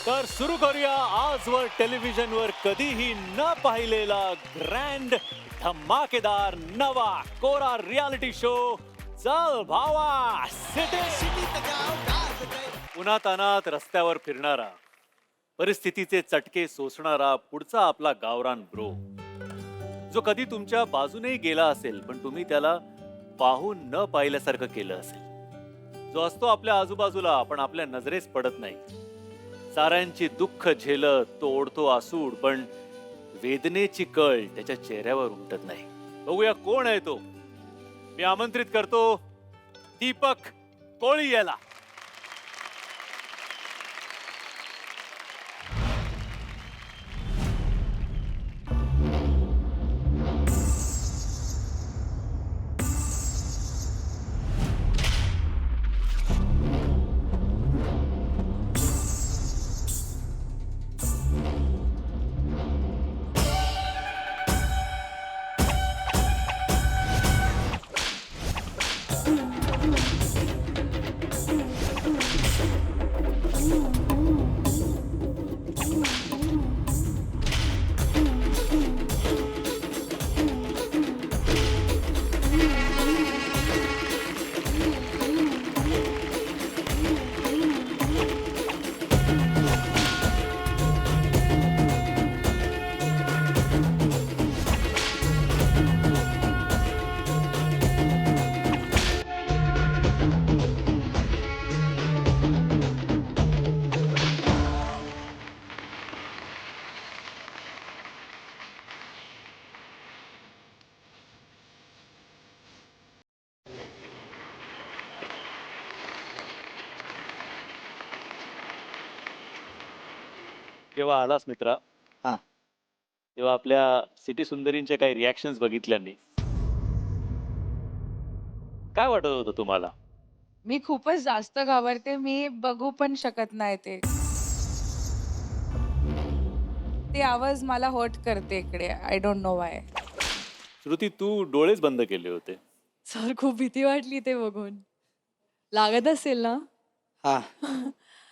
तर सुरू करूया आजवर टेलिव्हिजनवर कधीही न पाहिलेला ग्रँड धमाकेदार नवा कोरा रियालिटी शो चल भावा सिटी उन्हातानात रस्त्यावर फिरणारा परिस्थितीचे चटके सोसणारा पुढचा आपला गावरान ब्रो जो कधी तुमच्या बाजूनेही गेला असेल पण तुम्ही त्याला पाहून न पाहिल्यासारखं केलं असेल जो असतो आपल्या आजूबाजूला पण आपल्या नजरेस पडत नाही साऱ्यांची दुःख झेलत तो ओढतो आसूड पण वेदनेची कळ त्याच्या चेहऱ्यावर उमटत नाही बघूया कोण आहे तो मी आमंत्रित करतो दीपक कोळी याला जेव्हा आलास मित्रा हा. तेव्हा आपल्या सिटी सुंदरींच्या काही रिॲक्शन्स बघितल्या मी काय वाटत होतं तुम्हाला मी खूपच जास्त घाबरते. मी बघू पण शकत नाही ते. ते आवाज मला हर्ट करते इकडे. I don't know why. Shruti तू डोळेच बंद केले होते सर खूप भीती वाटली ते बघून. लागत असेल ना? हा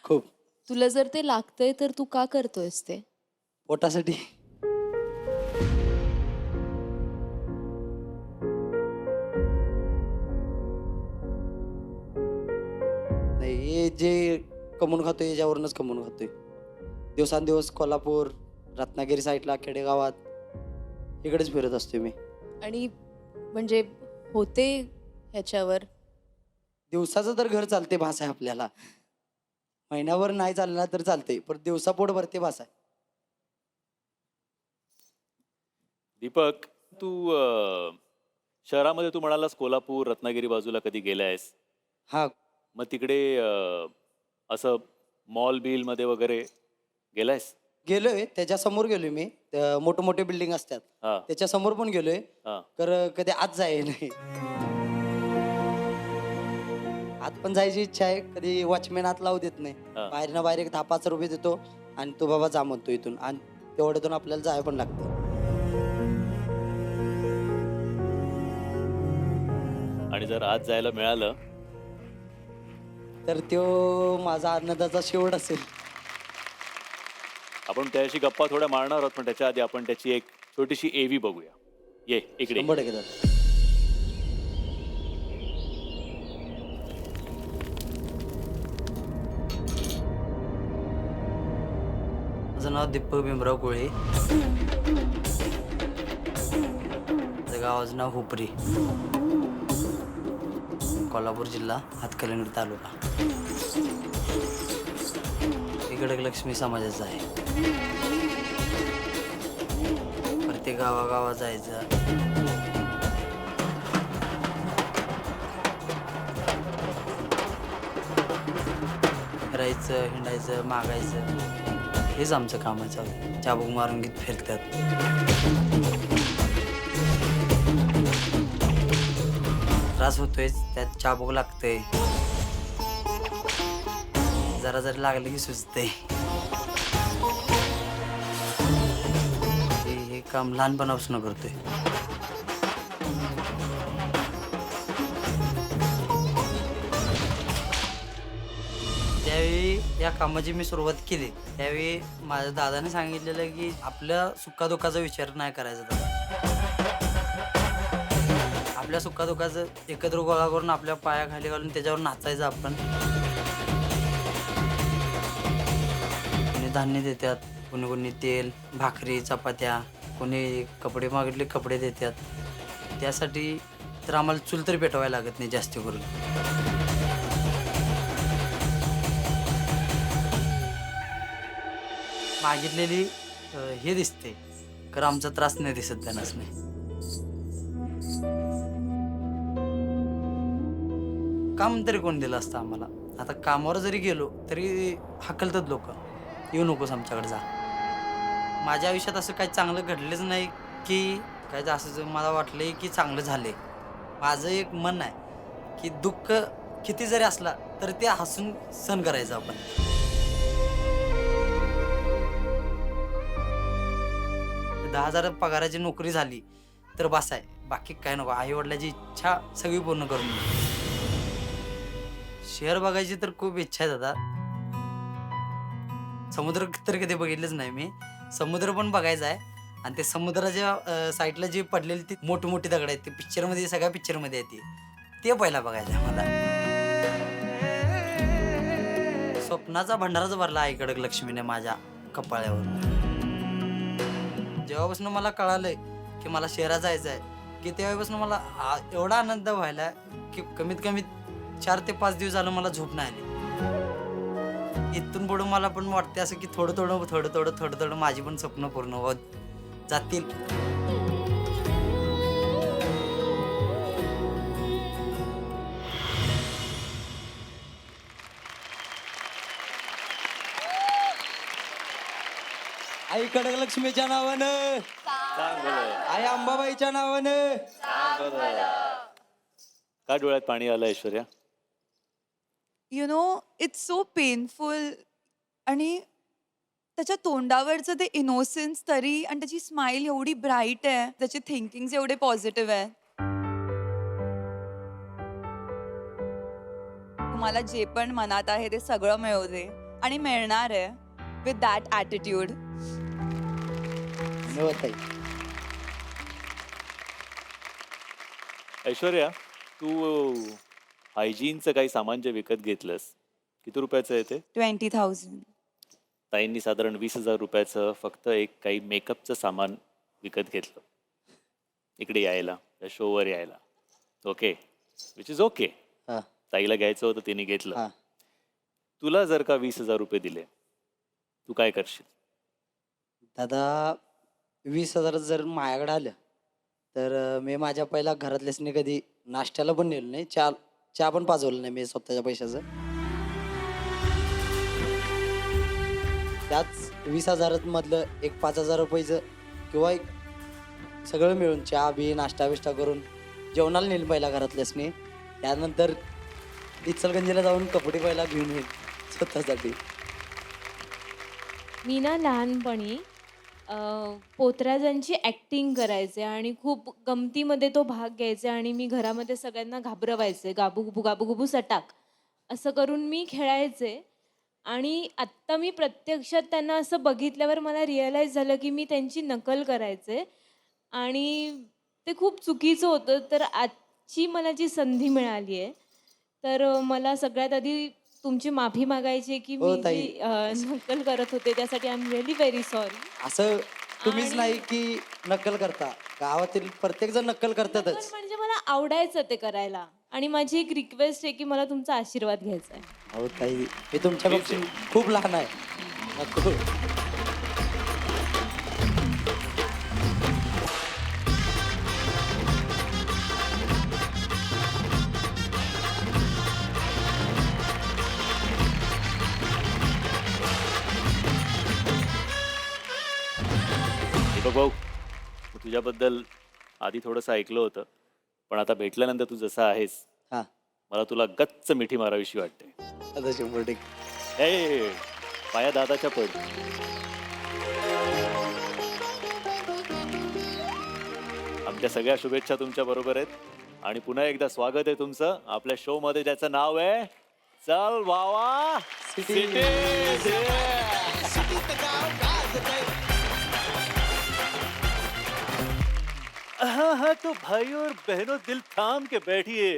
खूप तुला जर ते लागतंय तर तू का करतोयस ते? पोटासाठी. नाही हे जे कमवून खातोय याच्यावरूनच कमवून खातोय. दिवसांदिवस कोल्हापूर रत्नागिरी साईडला खेडेगावात इकडेच फिरत असतोय मी. आणि म्हणजे होते ह्याच्यावर दिवसाचं तर घर चालते भास आहे आपल्याला. महिन्यावर नाही चालला तर चालते पण दिवसा पोट भरते भास आहे. दीपक तू शहरामध्ये तू म्हणालास कोल्हापूर रत्नागिरी बाजूला कधी गेलायस हा मग तिकडे असं मॉल बिल मध्ये वगैरे गेलायस गेलोय त्याच्या समोर गेलोय मी. मोठे मोठे बिल्डिंग असतात हा त्याच्या समोर पण गेलोय. हा तर कधी आत जाय नाही. आत पण जायची इच्छा आहे. कधी वॉचमॅन आत लावू देत नाही. हा. बाहेर ना बाहेर एक 10-5 रुपये देतो आणि तो बाबा जा म्हणतो इथून आणि तेवढ्यातून आपल्याला जाय पण लागतं. आणि जर आज जायला मिळालं तर तो माझा आनंदाचा शेवट असेल. आपण त्याशी गप्पा थोड्या मारणार आहोत पण त्याच्या आधी आपण त्याची एक छोटीशी एव्ही बघूया ये इकडे 100% दादा. माझं नाव दीपक भीमराव कोळी. माझं गावाचं नाव हुपरी, कोल्हापूर जिल्हा, हातकणंगले तालुका. इकडे लक्ष्मी समाजाचं आहे. प्रत्येक गावागावात जायचं. फिरायचं, हिंडायचं, मागायचं हेच आमचं काम आहे चालू. चाबूक मारून गीत फिरतात. त्रास होतोय त्यात चाबूक लागतंय. जरा जरी लागलं की सुचतंय. हे काम लहानपणापासून करतोय. ज्यावेळी या कामाची मी सुरुवात केली त्यावेळी माझ्या दादाने सांगितलेलं की आपल्या सुखादुखाचा विचार नाही करायचा दादा. आपल्या सुखादुखाचं एकत्र गोळा करून आपल्या पायाखाली घालून त्याच्यावर नाचायचं आपण. कोणी धान्य देतात, कोणी कोणी तेल, भाकरी, चपात्या, कोणी कपडे मागितले कपडे देतात. त्यासाठी तर आम्हाला चूल तरी पेटवायला लागत नाही जास्त करून. मागितलेली हे दिसते खरं आमचा त्रास नाही दिसत त्यांनाच नाही. काम तरी कोण दिलं असतं आम्हाला. आता कामावर जरी गेलो तरी हाकलतात लोक, येऊ नकोस आमच्याकडे जा. माझ्या आयुष्यात असं काही चांगलं घडलेच नाही की काय असं मला वाटलंय की चांगलं झालंय. माझं एक मन आहे की दुःख किती जरी असला तर ते हसून सहन करायचं आपण. दहा 10,000 पगाराची नोकरी झाली तर बस आहे, बाकी काय नको. आई वडिलाची इच्छा सगळी पूर्ण करून दे. शहर बघायची तर खूप इच्छा आहे दादा. समुद्र तर कधी बघितलंच नाही मी. समुद्र पण बघायचा आहे आणि ते समुद्राच्या साईडला जे पडलेली ती मोठी दगड आहेत ते पिक्चरमध्ये, सगळ्या पिक्चरमध्ये येते ते पहिला बघायचं आहे मला. स्वप्नाचा भंडाराच भरला आईकडे लक्ष्मीने माझ्या कपाळावर. जेव्हापासून मला कळालंय की मला शहरात जायचं आहे की तेव्हापासून मला एवढा आनंद व्हायला की कमीत कमी 4 ते 5 दिवस झालं मला झोप नाही आली. इथून पुढं मला पण वाटते असं की थोडं थोडं माझी पण स्वप्न पूर्ण होत जातील. आई कडकलक्ष्मीच्या नावानं, सांग बरं. आई अंबाबाईच्या नावानं. सांग बरं. का डोळ्यात पाणी आलं Aishwarya? You know it's so painful. आणि त्याच्या तोंडावरचं ते इनोसेन्स तरी, आणि त्याची स्माइल एवढी ब्राईट आहे, त्याचे थिंकिंग एवढे पॉझिटिव्ह आहे. तुम्हाला जे पण मनात आहे ते सगळं मिळू दे, आणि मिळणार आहे विथ दॅट ॲटिट्यूड. ऐश्वर्या, तू हायजीनचं काही सामान जे विकत घेतलंस, किती रुपयाचं आहे ते? 20,000. ताईंनी साधारण 20,000 रुपयाचं फक्त एक काही मेकअपचं सामान विकत घेतलं इकडे यायला, त्या शोवर यायला. Okay, which is okay. हा, ताईला घ्यायचं होतं, तिने घेतलं. हा. तुला जर का 20,000 रुपये दिले, तू काय करशील? दादा 20,000 जर माझ्याकडे आलं तर मी माझ्या पहिला घरातल्यासनी कधी नाश्त्याला पण नेलं नाही, चहा पण पाजवलं नाही मी स्वतःच्या पैशाचं. त्याच 20,000 मधलं एक 5,000 रुपयाचं किंवा एक सगळं मिळून चहा बी नाश्ता बिष्टा करून जेवणाला नेलं पहिला घरातल्यासनी. त्यानंतर इचलगंजीला जाऊन कपडे पहिला घेऊन येईल स्वतःसाठी. मी ना लहानपणी पोतराजांची ॲक्टिंग करायचे आणि खूप गमतीमध्ये तो भाग घ्यायचे आणि मी घरामध्ये सगळ्यांना घाबरवायचे, गाबूगुबू गाबूगुबू सटाक असं करून मी खेळायचे. आणि आत्ता मी प्रत्यक्षात त्यांना असं बघितल्यावर मला रिअलाईज झालं की मी त्यांची नकल करायचे आणि ते खूप चुकीचं होतं. तर आजची मला जी संधी मिळाली आहे तर मला सगळ्यात आधी तुमची माफी मागायची आहे की हो, मी ताई. जी नकल करत होते त्यासाठी I am really very sorry. असं तुम्हीच आणि- नाही की नक्कल करता, गावातील प्रत्येक जण नक्कल करतातच. म्हणजे मला आवडायचं ते करायला आणि माझी एक रिक्वेस्ट आहे की मला तुमचा आशीर्वाद घ्यायचा आहे. हो ताई, मी तुमच्यापेक्षा खूप लहान आहे. नको. दीपक भाऊ, मी तुझ्याबद्दल आधी थोडंसं ऐकलं होतं, पण आता भेटल्यानंतर तू जसा आहेस, हा, मला तुला गच्च मिठी मारावीशी वाटते. आता 100%. ए, पाया दादाच्या पड. आमच्या सगळ्या शुभेच्छा तुमच्या बरोबर आहेत आणि पुन्हा एकदा स्वागत आहे तुमचं आपल्या शो मध्ये, ज्याचं नाव आहे चल भावा Cities, हाँ हाँ तो भाई और बहनों दिल थांब के बैठिए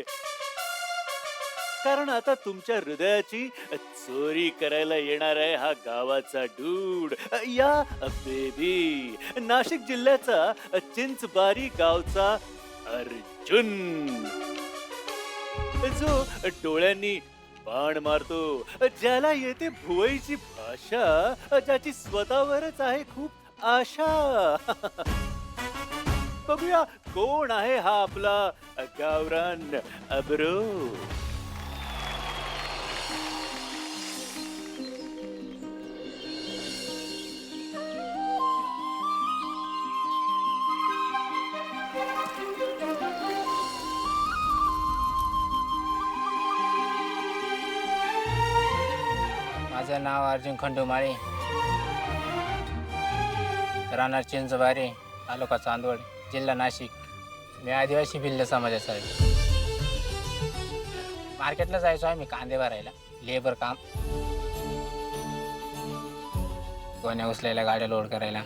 कारण आता तुमच्या हृदयाची चोरी करायला येणार आहे हा गावाचा डूड या बेबी नाशिक जिल्ह्याचा चिंचबारी गावचा अर्जुन जो डोळ्यांनी बाण मारतो ज्याला येते भुवईची भाषा ज्याची स्वतःवरच आहे खूप आशा बघूया कोण आहे हा आपला गावरान अब्रो माझं नाव अर्जुन खंडूमाळे राहणार चिंचबारी तालुका चांदवड जिल्हा नाशिक मी आदिवासी भिल्ल समाजाचा आहे मार्केटला जायचो आम्ही कांदे भरायला लेबर काम गोण्या उचलायला गाड्या लोड करायला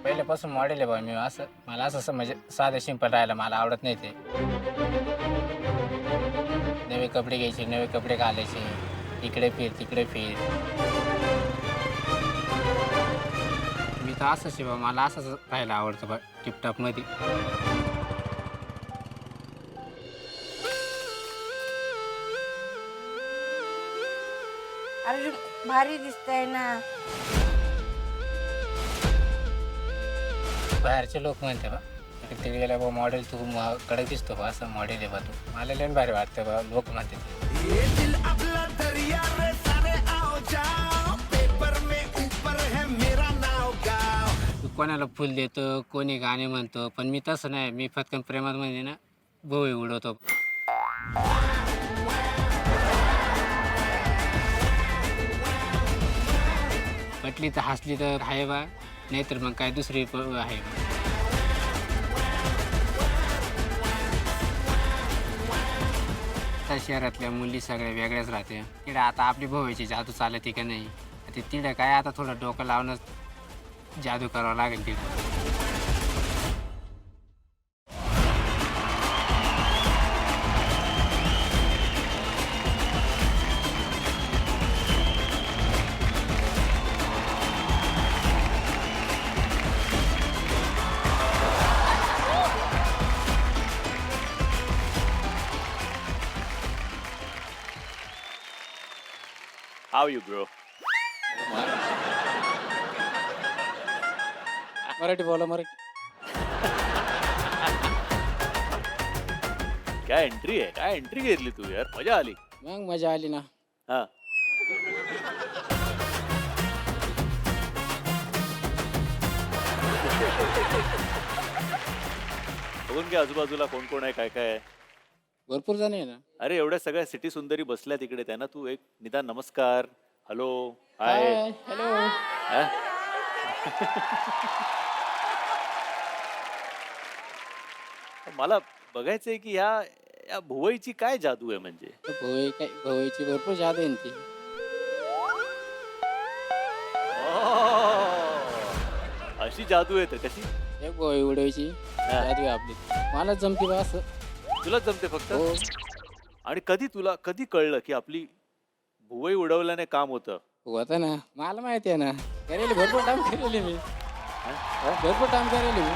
पहिल्यापासून मॉडेल आहे बा मी असं मला असं म्हणजे साधं सिंपल राहायला मला आवडत नाही ते नवे कपडे घ्यायचे नवे कपडे घालायचे इकडे फिर तिकडे फिर मी तर असंच आहे बा मला असंच राहायला आवडतं बा टिपटॉपमध्ये अरे भारी दिसतंय ना बाहेरचे लोक म्हणते बा तिथे गेल्या बा मॉडेल तू कडक दिसतो बा असं मॉडेल आहे बा तू मला लय भारी वाटतं बा लोक म्हणते तू कोणाला फुल देतो कोणी गाणे म्हणतो पण मी तसं नाही मी फक्त प्रेमात म्हणजे ना भोई उडवतो पटली तर हसली तर आहे बा नाहीतर मग काय दुसरी आहे आता शहरातल्या मुली सगळ्या वेगळ्याच राहते तिकडे आता आपली भोवायची जादू चालते का नाही ते तिकडे काय आता थोडं डोकं लावणं जादू करावं लागेल तिथं How you bro? मराठी बोला मराठी काय एंट्री आहे काय एंट्री घेतली तू यार मजा आली मग मजा आली ना हा बघून घे आजूबाजूला कोण कोण आहे काय काय आहे भरपूर जण आहे ना अरे एवढ्या सगळ्या सिटी सुंदरी बसल्या तिकडे त्यांना तू एक निदान नमस्कार हॅलो हाय हॅलो मला बघायचंय की या भुवईची काय जादू आहे म्हणजे भोईची भरपूर जादू आहे ना ती अशी जादू आहे तर कशी एक भोई उडवायची जादू आहे आपली मला जमते बा असं तुला जमते फक्त हो आणि कधी कळलं की आपली भुवई उडवल्याने काम होतं होतं ना मला माहिती आहे ना करेल भरपूर काम करेल मी भरपूर काम करेल मी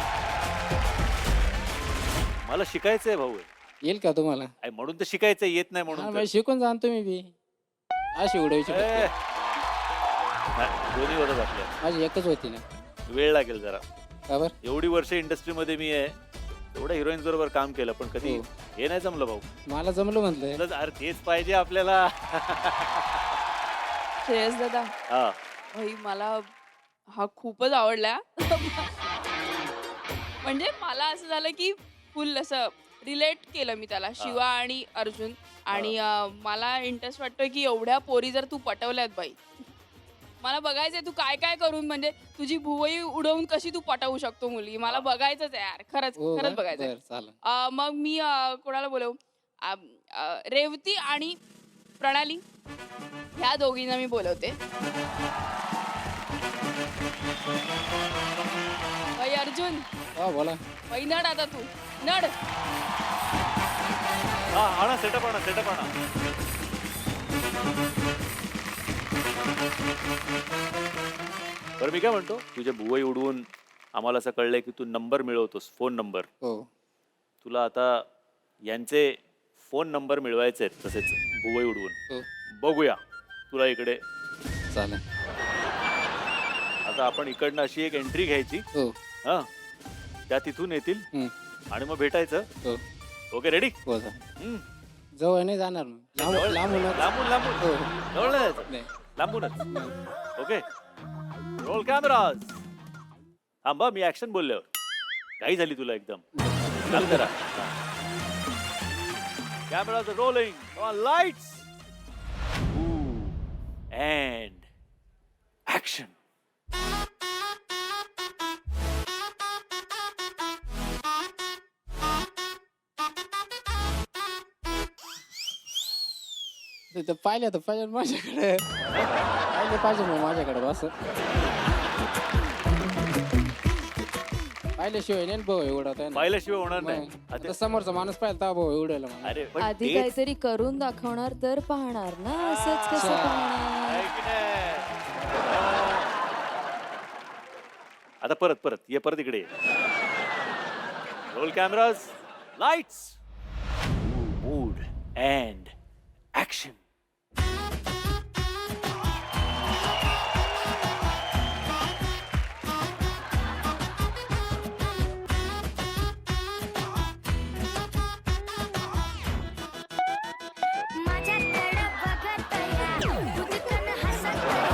मला शिकायचंय भाऊ येईल का तुम्हाला म्हणून तर शिकायचं येत नाही हा म्हणून मग शिकून जाणतो मी बी अशी उडवायची तर. फक्त. दोन्ही होतात आपल्या माझी एकच होती ना वेळ लागेल जरा का बरं एवढी वर्ष इंडस्ट्रीमध्ये मी आहे एवढ्या हिरोईन्स बरोबर काम केलं पण कधी हो. हे नाही जमलं भाऊ मला जमलं म्हटलं तुला अरे तेच पाहिजे आपल्याला श्रेयस दादा हा भाई मला हा खूपच आवडला म्हणजे मला असं झालं की फुल असं रिलेट केलं मी त्याला शिवा आणि अर्जुन आणि मला इंटरेस्ट वाटतोय की एवढ्या पोरी जर तू पटवल्यात बाई मला बघायचंय तू काय काय करून म्हणजे तुझी भुवई उडवून कशी तू पटवू शकतो मुलगी मला बघायचंच आहे यार खरंच हो खरंच का? बघायचंय बरं, चालेल मग मी कोणाला बोलवू रेवती आणि प्रणाली ह्या दोघींना मी बोलवते. बाई अर्जुन, हो बोला. बाई नड आता तू नड. हा आणा सेटअप आणा. बरं मी काय म्हणतो, तुझे भुवई उडवून आम्हाला असं कळलंय की तू नंबर मिळवतोस, फोन नंबर. हो तुला आता यांचे फोन नंबर मिळवायचे आहेत तसेच भुवई उडवून. हो बघूया तुला इकडे. चालेल. आता आपण इकडनं अशी एक एंट्री घ्यायची. हो हा, त्या तिथून येतील हम्म. आणि मग भेटायचं. हो ओके, रेडी? हो चालेल. जवळ नाही जाणार मग. लांबून लांबून हो. जवळ नाही जायचं, नाही. लांबूनच. Okay, roll cameras. थांबा, मी ऍक्शन बोलल्यावर घाई झाली तुला एकदम. काम करा. Cameras rolling, lights and action. तिथं पाहिजे माझ्याकडे. पाहिजे मग माझ्याकडे असं पाहिल्याशिवाय नाही भाऊ एवढा. पाहिल्याशिवाय होणार नाही. आता समोरचा माणूस पाहिला तर भाऊ एवढ्याला मला. अरे पण आधी तेच काहीतरी करून दाखवणार तर पाहणार ना, असंच कसं पाहणार. आहे की नाही? आता परत ये, परत इकडे ये. Roll cameras, lights, mood and action. माझ्याकडं बघत या, उदकन हसत या,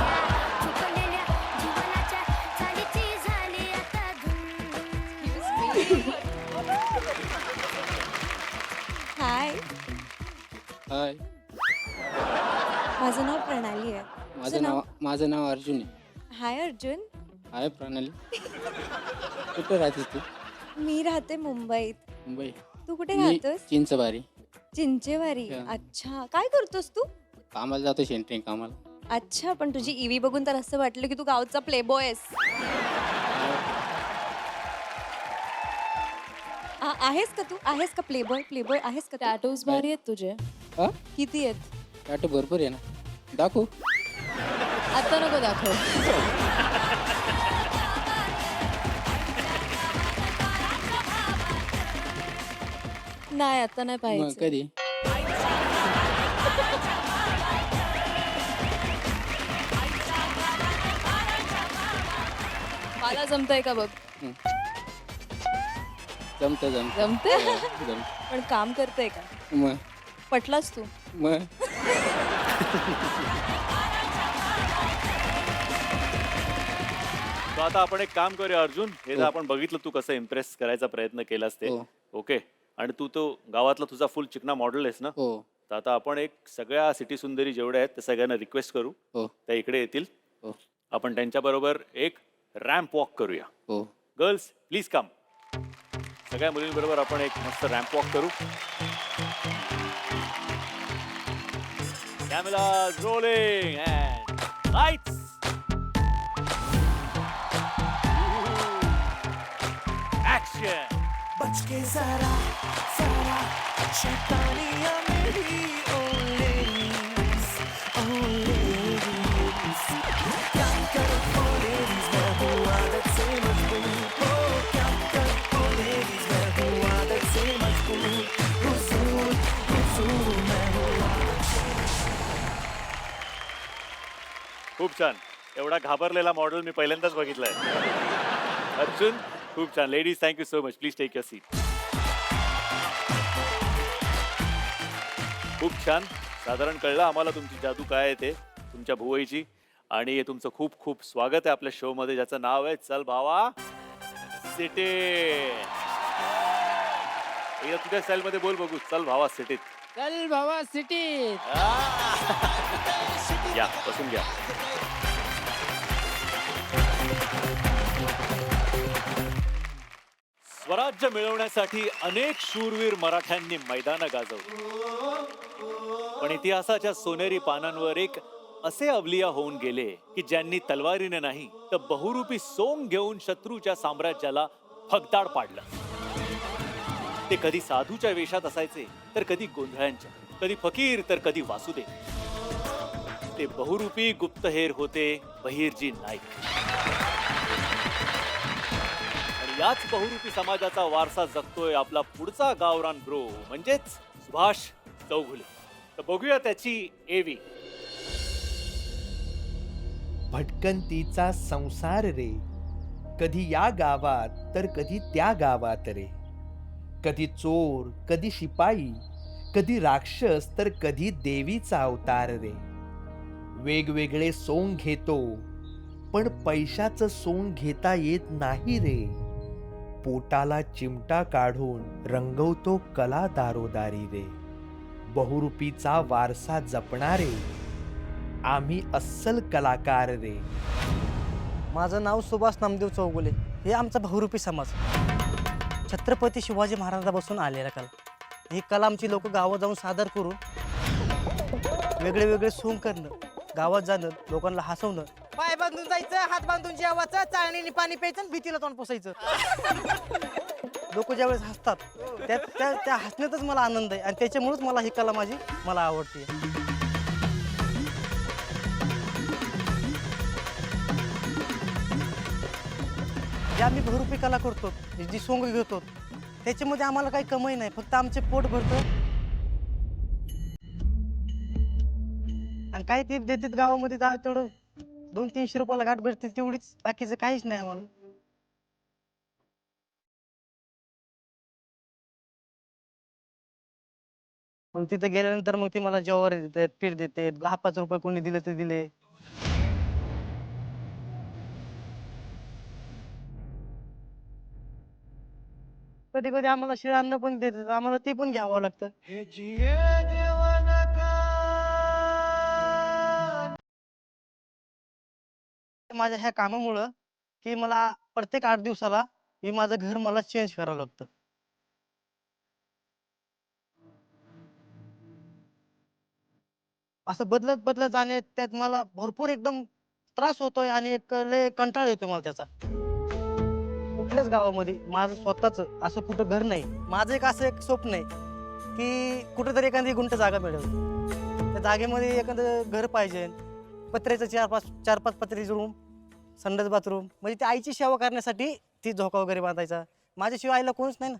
चुकलेल्या जीवनाच्या चालीची झाली आता धूम. हाय, हाय, माझं नाव प्रणाली आहे. माझं नाव अर्जुन आहे. हाय अर्जुन, हाय प्रणाली. कुठे राहतेस तू? मी राहते मुंबईत. मुंबई. तू कुठे मी राहतोस? चिंचबारी. चिंचेवारी. हा. अच्छा, काय करतोस तू? कामाला जातो सेंटरिंग कामाला. अच्छा, पण तुझी ईवी बघून तर असं वाटलं की तू गावचा प्लेबॉय आहेस. आहेस का तू? आहेस का प्लेबॉय आहेस का? टॅटूज भारी आहेत तुझे. हा किती आहेत? टॅटू भरपूर आहे ना. दाखवू? आता नको दाखव. नाही, आता नाही मग पाहिजे. कधी? मला जमतंय का बघ. जमतं जमते जमतं. पण काम करतंय का? मग पटलास तू? मग तो आता आपण एक काम करूया अर्जुन. हे जर आपण बघितलं तू कसं इम्प्रेस करायचा प्रयत्न केलास ते. हो. ओके, आणि तू तो गावातला तुझा फुल चिकना मॉडेल आहेस ना. हो तर आता आपण एक सगळ्या सिटी सुंदरी जेवढ्या आहेत त्या सगळ्यांना रिक्वेस्ट करू, हो त्या इकडे येतील. हो आपण त्यांच्याबरोबर एक रॅम्प वॉक करूया. हो. Girls please come. सगळ्या मुलींबरोबर आपण एक मस्त रॅम्प वॉक करू. Camera rolling and lights. Action. बच के जरा जरा शैतानियां मेरी ओ लेडीज क्या करो ओ लेडीज मैं हूँ आदत से मजबूर. ओ क्या करो ओ लेडीज मैं हूँ आदत से मजबूर. हुजूर हुजूर मैं हूँ. खूप छान. एवढा घाबरलेला मॉडेल मी पहिल्यांदाच बघितलाय. अर्जुन खूप छान. Ladies thank you so much. Please take your seat. खूप छान. साधारण कळलं आम्हाला तुमची जादू काय आहे ते, तुमच्या भुवईची. आणि तुमचं खूप खूप स्वागत आहे आपल्या शो मध्ये, ज्याचं नाव आहे चल भावा सिटी. एकदा तुझ्या स्टाईल मध्ये बोल बघू. चल भावा सिटीत. चल भावा सिटी. या बसून घ्या. स्वराज्य मिळवण्यासाठी अनेक शूरवीर मराठ्यांनी मैदानं गाजवली, पण इतिहासाच्या सोनेरी पानांवर एक असे अवलिया होऊन गेले की ज्यांनी तलवारीने नाही तर बहुरूपी सोंग घेऊन शत्रूच्या साम्राज्याला फगदाड पाडलं. ते कधी साधूच्या वेशात असायचे तर कधी गोंधळ्यांच्या, कधी फकीर तर कधी वासुदेव. ते बहुरूपी गुप्तहेर होते बहिर्जी नाईक. आणि याच बहुरूपी समाजाचा वारसा जगतोय आपला पुढचा गावरान ब्रो म्हणजेच सुभाष चौगुले. तर बघूया त्याची एवी. भटकंतीचा संसार रे, कधी या गावात तर कधी त्या गावात रे. कधी चोर, कधी शिपाई, कधी राक्षस तर कधी देवीचा अवतार रे. वेगवेगळे सोंग घेतो पण पैशाचं सोंग घेता येत नाही रे. पोटाला चिमटा काढून रंगवतो कला दारोदारी रे. बहुरूपीचा वारसा जपणारे आम्ही अस्सल कलाकार रे. माझं नाव सुभाष नामदेव चौगुले. हे आमचा बहुरूपी समाज, छत्रपती शिवाजी महाराजापासून आलेला कला. ही कला आमची लोक गावात जाऊन सादर करून वेगळे वेगळे सोंग करणं, गावात जाणं, लोकांना हसवणं. पाय बांधून जायचं, हात बांधून जेवायचं, चाळणीने पाणी प्यायचं आणि भीतीला तोंड पोसायचं. लोक ज्यावेळेस हसतात त्या हसण्यातच मला आनंद आहे आणि त्याच्यामुळेच मला ही कला मला आवडते. जे आम्ही बहुरूपी कला करतो, जी सोंग घेतो, त्याच्यामध्ये आम्हाला काही कमाई नाही, फक्त आमचे पोट भरतं आणि काय ते देतात गावामध्ये तेवढं 200-300 रुपयाला गाठ भेटते, तेवढीच, बाकीचं काहीच नाही आम्हाला. मग तिथे गेल्यानंतर मग ती मला ज्वारी देतात, पीठ देते, 10-5 रुपये कोणी दिले तर दिले. कधी कधी आम्हाला शिळ अन्न पण देतात, आम्हाला ते पण घ्यावं लागतं. माझ्या ह्या कामामुळं की मला प्रत्येक 8 दिवसाला माझं घर मला चेंज करावं लागतं. असं बदलत बदलत जाणे त्यात मला भरपूर एकदम त्रास होतोय आणि एक लय कंटाळा येतो मला त्याचा. कुठल्याच गावामध्ये माझं स्वतःच असं कुठं घर नाही. माझं एक स्वप्न आहे की कुठेतरी एखादी गुंठ जागा मिळेल, त्या जागेमध्ये एखादं घर पाहिजे, पत्र्याचं 4-5 पत्र्याचे रूम, संडास बाथरूम, म्हणजे त्या आईची सेवा करण्यासाठी ती झोका वगैरे बांधायचा. माझ्याशिवाय आईला कोणच नाही ना.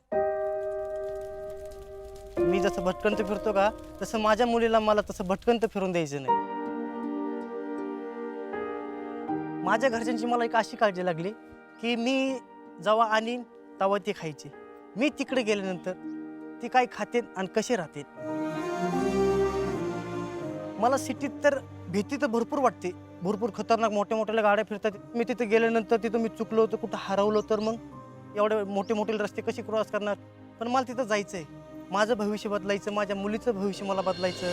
मी जसं भटकंत फिरतो का, तसं माझ्या मुलीला मला तसं भटकंत फिरून द्यायचं नाही. माझ्या घरच्यांची मला एक अशी काळजी लागली की मी जेव्हा आणीन तेव्हा ती खायची. मी तिकडे गेल्यानंतर ती काय खाते आणि कसे राहते. मला सिटीत तर भीती तर भरपूर वाटते, भरपूर खतरनाक मोठ्या मोठ्या गाड्या फिरतात. मी तिथे गेल्यानंतर तिथं मी चुकलो तर कुठं हरवलो तर मग एवढे मोठे मोठे रस्ते कसे क्रॉस करणार. पण मला तिथं जायचं आहे, माझं भविष्य बदलायचं, माझ्या मुलीचं भविष्य मला बदलायचं.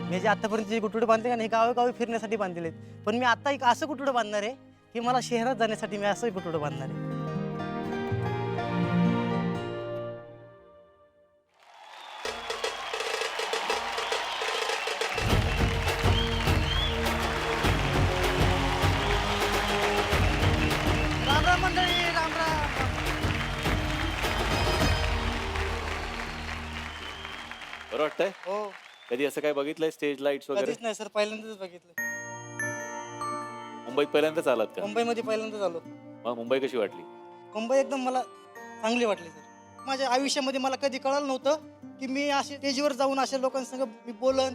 मी जे आतापर्यंत जे गुटुडे बांधले का नाही, गावोगावी फिरण्यासाठी बांधलेले आहेत, पण मी आता एक असं गुटुडं बांधणार आहे की मला शहरात जाण्यासाठी मी असं गुटुडं बांधणार आहे. राम राम मंडळी, राम राम. बरं वाटतंय? हो, कधी असं काय बघितलंय, स्टेज लाईट्स वगैरे? कधीच नाही सर, पहिल्यांदाच बघितलं. मुंबईत पहिल्यांदाच आलात का? मुंबईमध्ये पहिल्यांदाच आलो. मग मुंबई कशी वाटली? मुंबई एकदम मला चांगली वाटली सर. माझ्या आयुष्यामध्ये मला कधी कळलं नव्हतं की मी असे स्टेजवर जाऊन अशा लोकांसंग मी बोलन,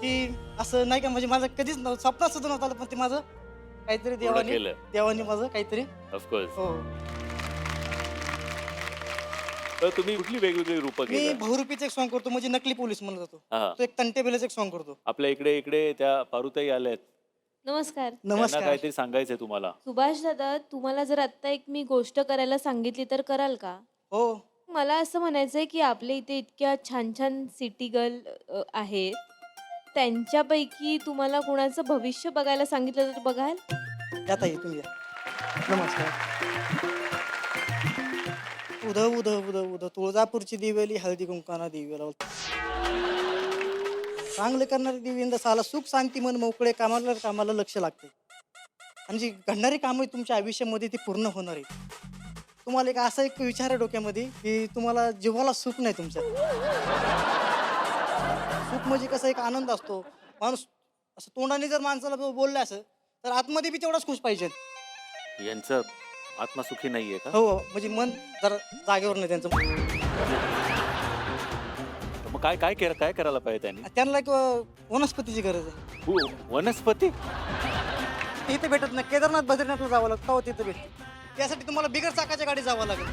की असं नाही का, म्हणजे माझं कधीच स्वप्नात सुद्धा नव्हतं आलं, पण ते माझं काहीतरी देवानी माझं काहीतरी. ऑफकोर्स. हो, तर तुम्ही कुठली वेगवेगळी रूपं मी केली? बहुरूपीचं एक सॉंग करतो, म्हणजे नकली पोलीस म्हणत होतो. हा, तो एक तंटेबेलाचं एक सॉंग करतो. आपल्या इकडे त्या पारुताई आल्यात, नमस्कार. त्यांना नमस्कार. काहीतरी सांगायचंय तुम्हाला. सुभाष दादा, तुम्हाला जर आत्ता एक मी गोष्ट करायला सांगितली तर कराल का? हो, मला असं म्हणायचंय की आपल्या इथे इतक्या छान छान सिटी गर्ल आहेत, त्यांच्यापैकी तुम्हाला कोणाचं भविष्य बघायला सांगितलं तर बघाल? यात आहे तुम्ही या. नमस्कार. उधव उधव उधव उधव तुळजापूरची दिवेली हळदी कुंकाना दिवेला चांगले करणारी दिव्यंद साला सुख शांती मन मोकळे कामाला कामाला लक्ष लागते आणि जी घडणारी कामं तुमच्या आयुष्यामध्ये ती पूर्ण होणार आहे. तुम्हाला एक असा एक विचार आहे डोक्यामध्ये की तुम्हाला जीवाला सुख नाही तुमच्या. सुख म्हणजे कसा एक आनंद असतो. माणूस असं तोंडाने जर माणसाला बोललं असं तर आतमध्ये बी तेवढाच खुश पाहिजे. यांचं आत्मसुखी नाहीये का? हो म्हणजे मन जरा जागेवर नाही त्यांचं. मग काय करायला पाहिजे त्यांनी? त्यांना एक वनस्पतीची गरज आहे. वनस्पती? ते इथे भेटत नाही. केदारनाथ बद्रीनाथला जावं लागतं हो तिथे भेटत. त्यासाठी तुम्हाला बिगर चाकाच्या गाडी जावं लागेल.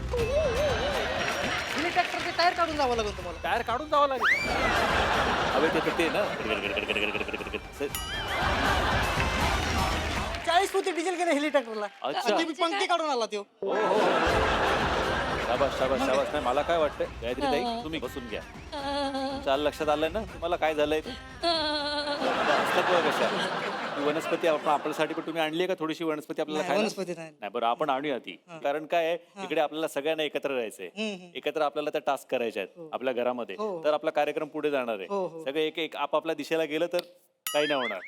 हेलिकॉप्टरचे टायर काढून जावं लागेल तुम्हाला. टायर काढून जावं लागेल. अबे ते ना 40 फुटी डिझेल गेले हेलिकॉप्टरला. अच्छा. पंक्ती काढून आला तो. शाबास नाही मला काय वाटतंय गायत्री ताई तुम्ही बसून घ्या. चाल लक्षात आलंय ना तुम्हाला काय झालंय ते? कशा ही वनस्पती आपल्यासाठी पण तुम्ही आणली का थोडीशी वनस्पती आपल्याला नाही, खायला? वनस्पती नाही. नाही बरं आपण आणूया ती. कारण काय आहे इकडे आपल्याला सगळ्यांना एकत्र राहायचंय. एकत्र आपल्याला त्या टास्क करायचे आहेत आपल्या घरामध्ये. तर आपला कार्यक्रम पुढे जाणार आहे. सगळे एक आपापल्या दिशेला गेलं तर काही नाही होणार.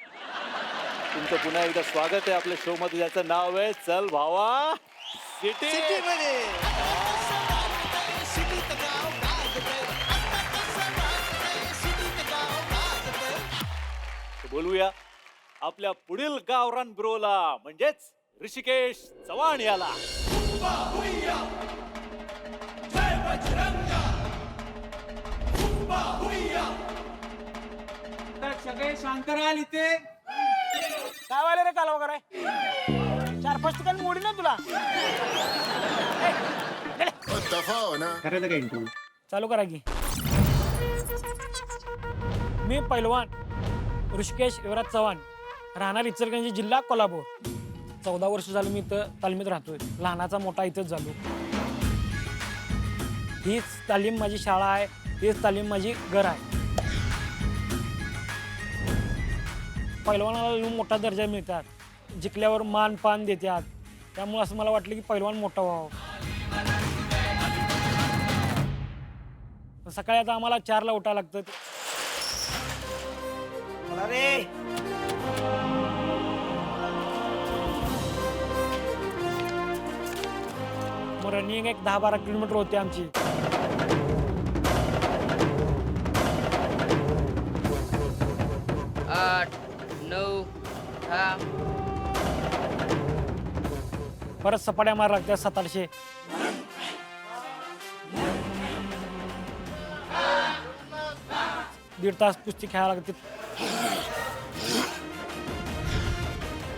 तुमचं पुन्हा एकदा स्वागत आहे आपल्या शो मध्ये ज्याचं नाव आहे चल भावा सिटी मध्ये. बोलूया आपल्या पुढील गावरान ब्रोला म्हणजेच ऋषिकेश चव्हाण याला. सगळे शांत राहाल इथे. काय वाले रे काल वगैरे 4-5 ठिकाणी मोडी ना तुला. करायचं काय इंटरव्ह्यू? चालू करा की. मी पैलवान ऋषिकेश युवराज चव्हाण, राहणार इचलकरंजी, जिल्हा कोल्हापूर. 14 वर्ष झालं मी इथं तालमीत राहतोय. लहानाचा मोठा इथंच झालो. हीच तालीम माझी शाळा आहे, हीच तालीम माझी घर आहे. पैलवानाला मोठा दर्जा मिळतात, जिंकल्यावर मान पान देतात. त्यामुळे असं मला वाटलं की पैलवान मोठा व्हावं. सकाळी आता आम्हाला 4ला उठायला लागतं. मग रनिंग एक 10-12 किलोमीटर होते आमची. परत सपाट्या मार लागतात 700-800. दीड तास कुस्ती खेळायला लागते.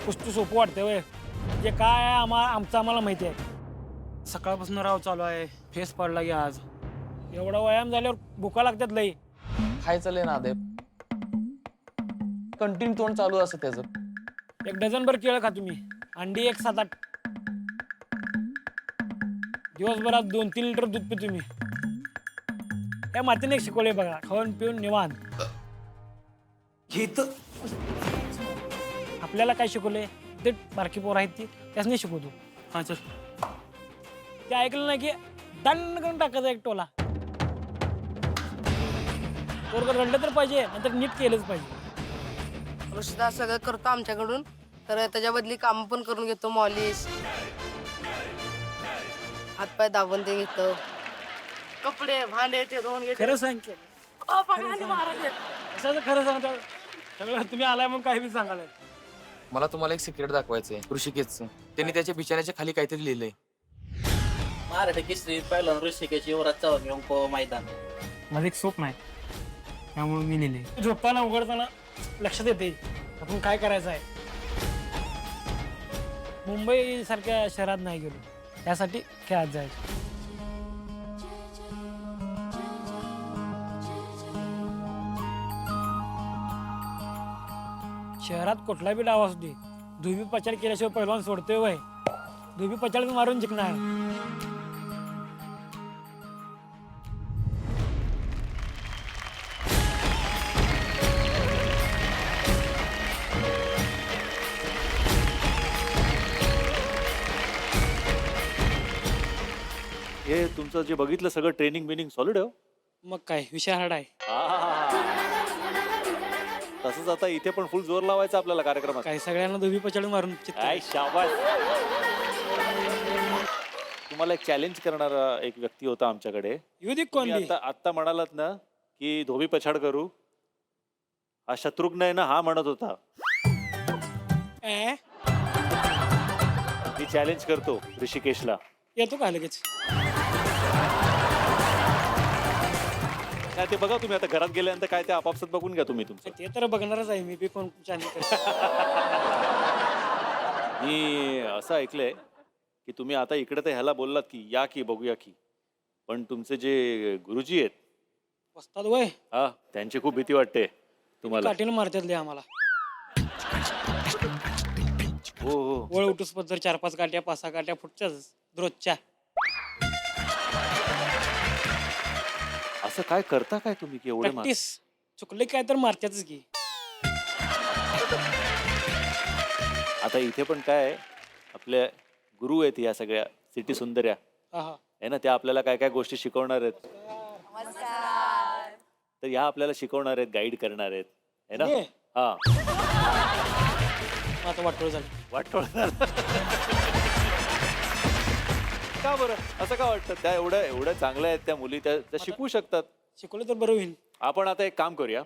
कुस्ती सोपं वाटते वय. जे काय आहे आमचं आम्हाला माहिती आहे. सकाळपासून राव चालू आहे. फेस पडला की आज एवढा व्यायाम झाल्यावर भुका लागतात लई. खायचं लय ना दे. कंटिन्यू तोंड चालू असं त्याचं. 1 डझनभर केळं खा तुम्ही. अंडी 1 7-8. दिवसभरात 2-3 लिटर दूध पी तुम्ही. त्या मातीने शिकवले बघा. खाऊन पिऊन निवांत. आपल्याला काय शिकवले ते बारकी पोरं आहेत ती त्याच शिकवतो. हां चल. ते ऐकलं नाही की दंड करून टाकायचा एक टोला. पोरगं रडलं तर पाहिजे, नंतर नीट केलंच पाहिजे. ऋषिदा सगळं करतो आमच्याकडून, तर त्याच्या बदली काम पण करून घेतो. मॉलिश, हातपाय दाबून ते घेतो. कपडे भांडे ते धुवून घेतो. खरं सांग की. असं खरं सांगता सगळं तुम्ही आलाय म्हणून काही बी सांगाल. मला तुम्हाला एक सिक्रेट दाखवायचंय ऋषिकेशचं. त्यांनी त्याच्या बिछाण्याच्या खाली काहीतरी लिहिलंय. मराठी केसरी पहिला ऋषिकेश युवराज चव्हाण येऊन मैदान. माझं एक स्वप्न आहे त्यामुळे मी लिहिले. झोपताना उघडताना लक्षात येते आपण काय करायचं आहे. मुंबई सारख्या शहरात नाही गेलो, त्यासाठी खेळात जायचं. शहरात कुठला बी डाव असू दे, धुबी पचाड केल्याशिवाय पहिलवान सोडतोय वय. धुबी पचाड मारून जिंकणार. हे तुमचं तुमचं जे बघितलं सगळं ट्रेनिंग बिनिंग सॉलिड आहे हो. मग काय विषय हार्ड आहे. तसंच आता इथे पण फुल जोर लावायचा आपल्याला कार्यक्रमात. काय सगळ्यांना दोबी पचाडून मारून काय शाबास. तुम्हाला एक चॅलेंज करणारा एक व्यक्ती होता आमच्याकडे. येऊ दे तुम्ही कोण आता म्हणालात ना की धोबी पछाड करू, हा शत्रुघ्न आहे ना, हा म्हणत होता मी चॅलेंज करतो ऋषिकेशला. येतो का लगेच. काय ते बघा तुम्ही आता घरात गेल्यानंतर काय ते आपापसात बघून घ्या तुम्ही तुमचं. ते तर बघणारच आहे मी बी कोण मी असं ऐकलंय की तुम्ही आता इकडे तर ह्याला बोललात की या की बघूया की, पण तुमचे जे गुरुजी आहेत वस्ताद वय हा, त्यांची खूप भीती वाटते तुम्हाला. काठीनं मारतात आम्हाला. हो हो. वळ उठूस पद्धत 4-5 काट्या 5-6 काट्या फुटच्याच रोजच्या. असं काय करता काय तुम्ही की एवढे मार? प्रॅक्टिस चुकले काय तर मारत्याच की. आता इथे पण काय आपल्या गुरु आहेत या सगळ्या सिटी सुंदर्या हा हा. आहे ना, त्या आपल्याला काय काय गोष्टी शिकवणार आहेत. तर या आपल्याला शिकवणार आहेत, गाईड करणार आहेत है ना. हे? हा आता वाटोळ झालं. वाटोळ झालं. का बरं असं का वाटतं? त्या एवढ्या एवढ्या चांगल्या आहेत त्या मुली, त्या शिकवू शकतात. शिकवलं तर बरं होईल. आपण आता एक काम करूया,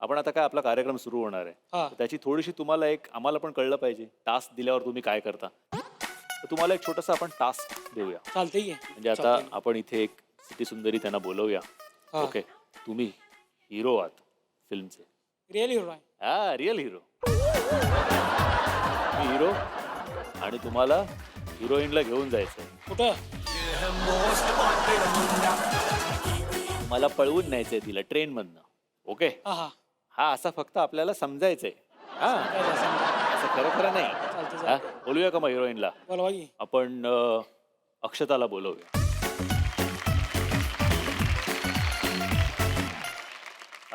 आपण आता काय आपला कार्यक्रम सुरू होणार आहे, हा. तर त्याची थोडीशी तुम्हाला एक आम्हाला पण कळलं पाहिजे. टास्क दिल्यावर तुम्ही काय करता, तर तुम्हाला एक छोटासा आपण टास्क देऊया. चालतंय की. म्हणजे आता आपण इथे एक सिटी सुंदरी त्यांना बोलवूया. हा. ओके, तुम्ही हिरो आहात फिल्मचे. रिअल हिरो आहे. हा रिअल हिरो. मी हिरो आणि तुम्हाला हिरोईनला घेऊन जायचंय. कुठं? मला पळवून न्यायचंय तिला ट्रेन मधनं. ओके, हा हा. हा असा फक्त आपल्याला समजायचंय. हा असं खरं खरं नाही. चालतंय हा, बोलूया का मग हिरोईनला? बोलवा की. आपण अक्षताला बोलवूया.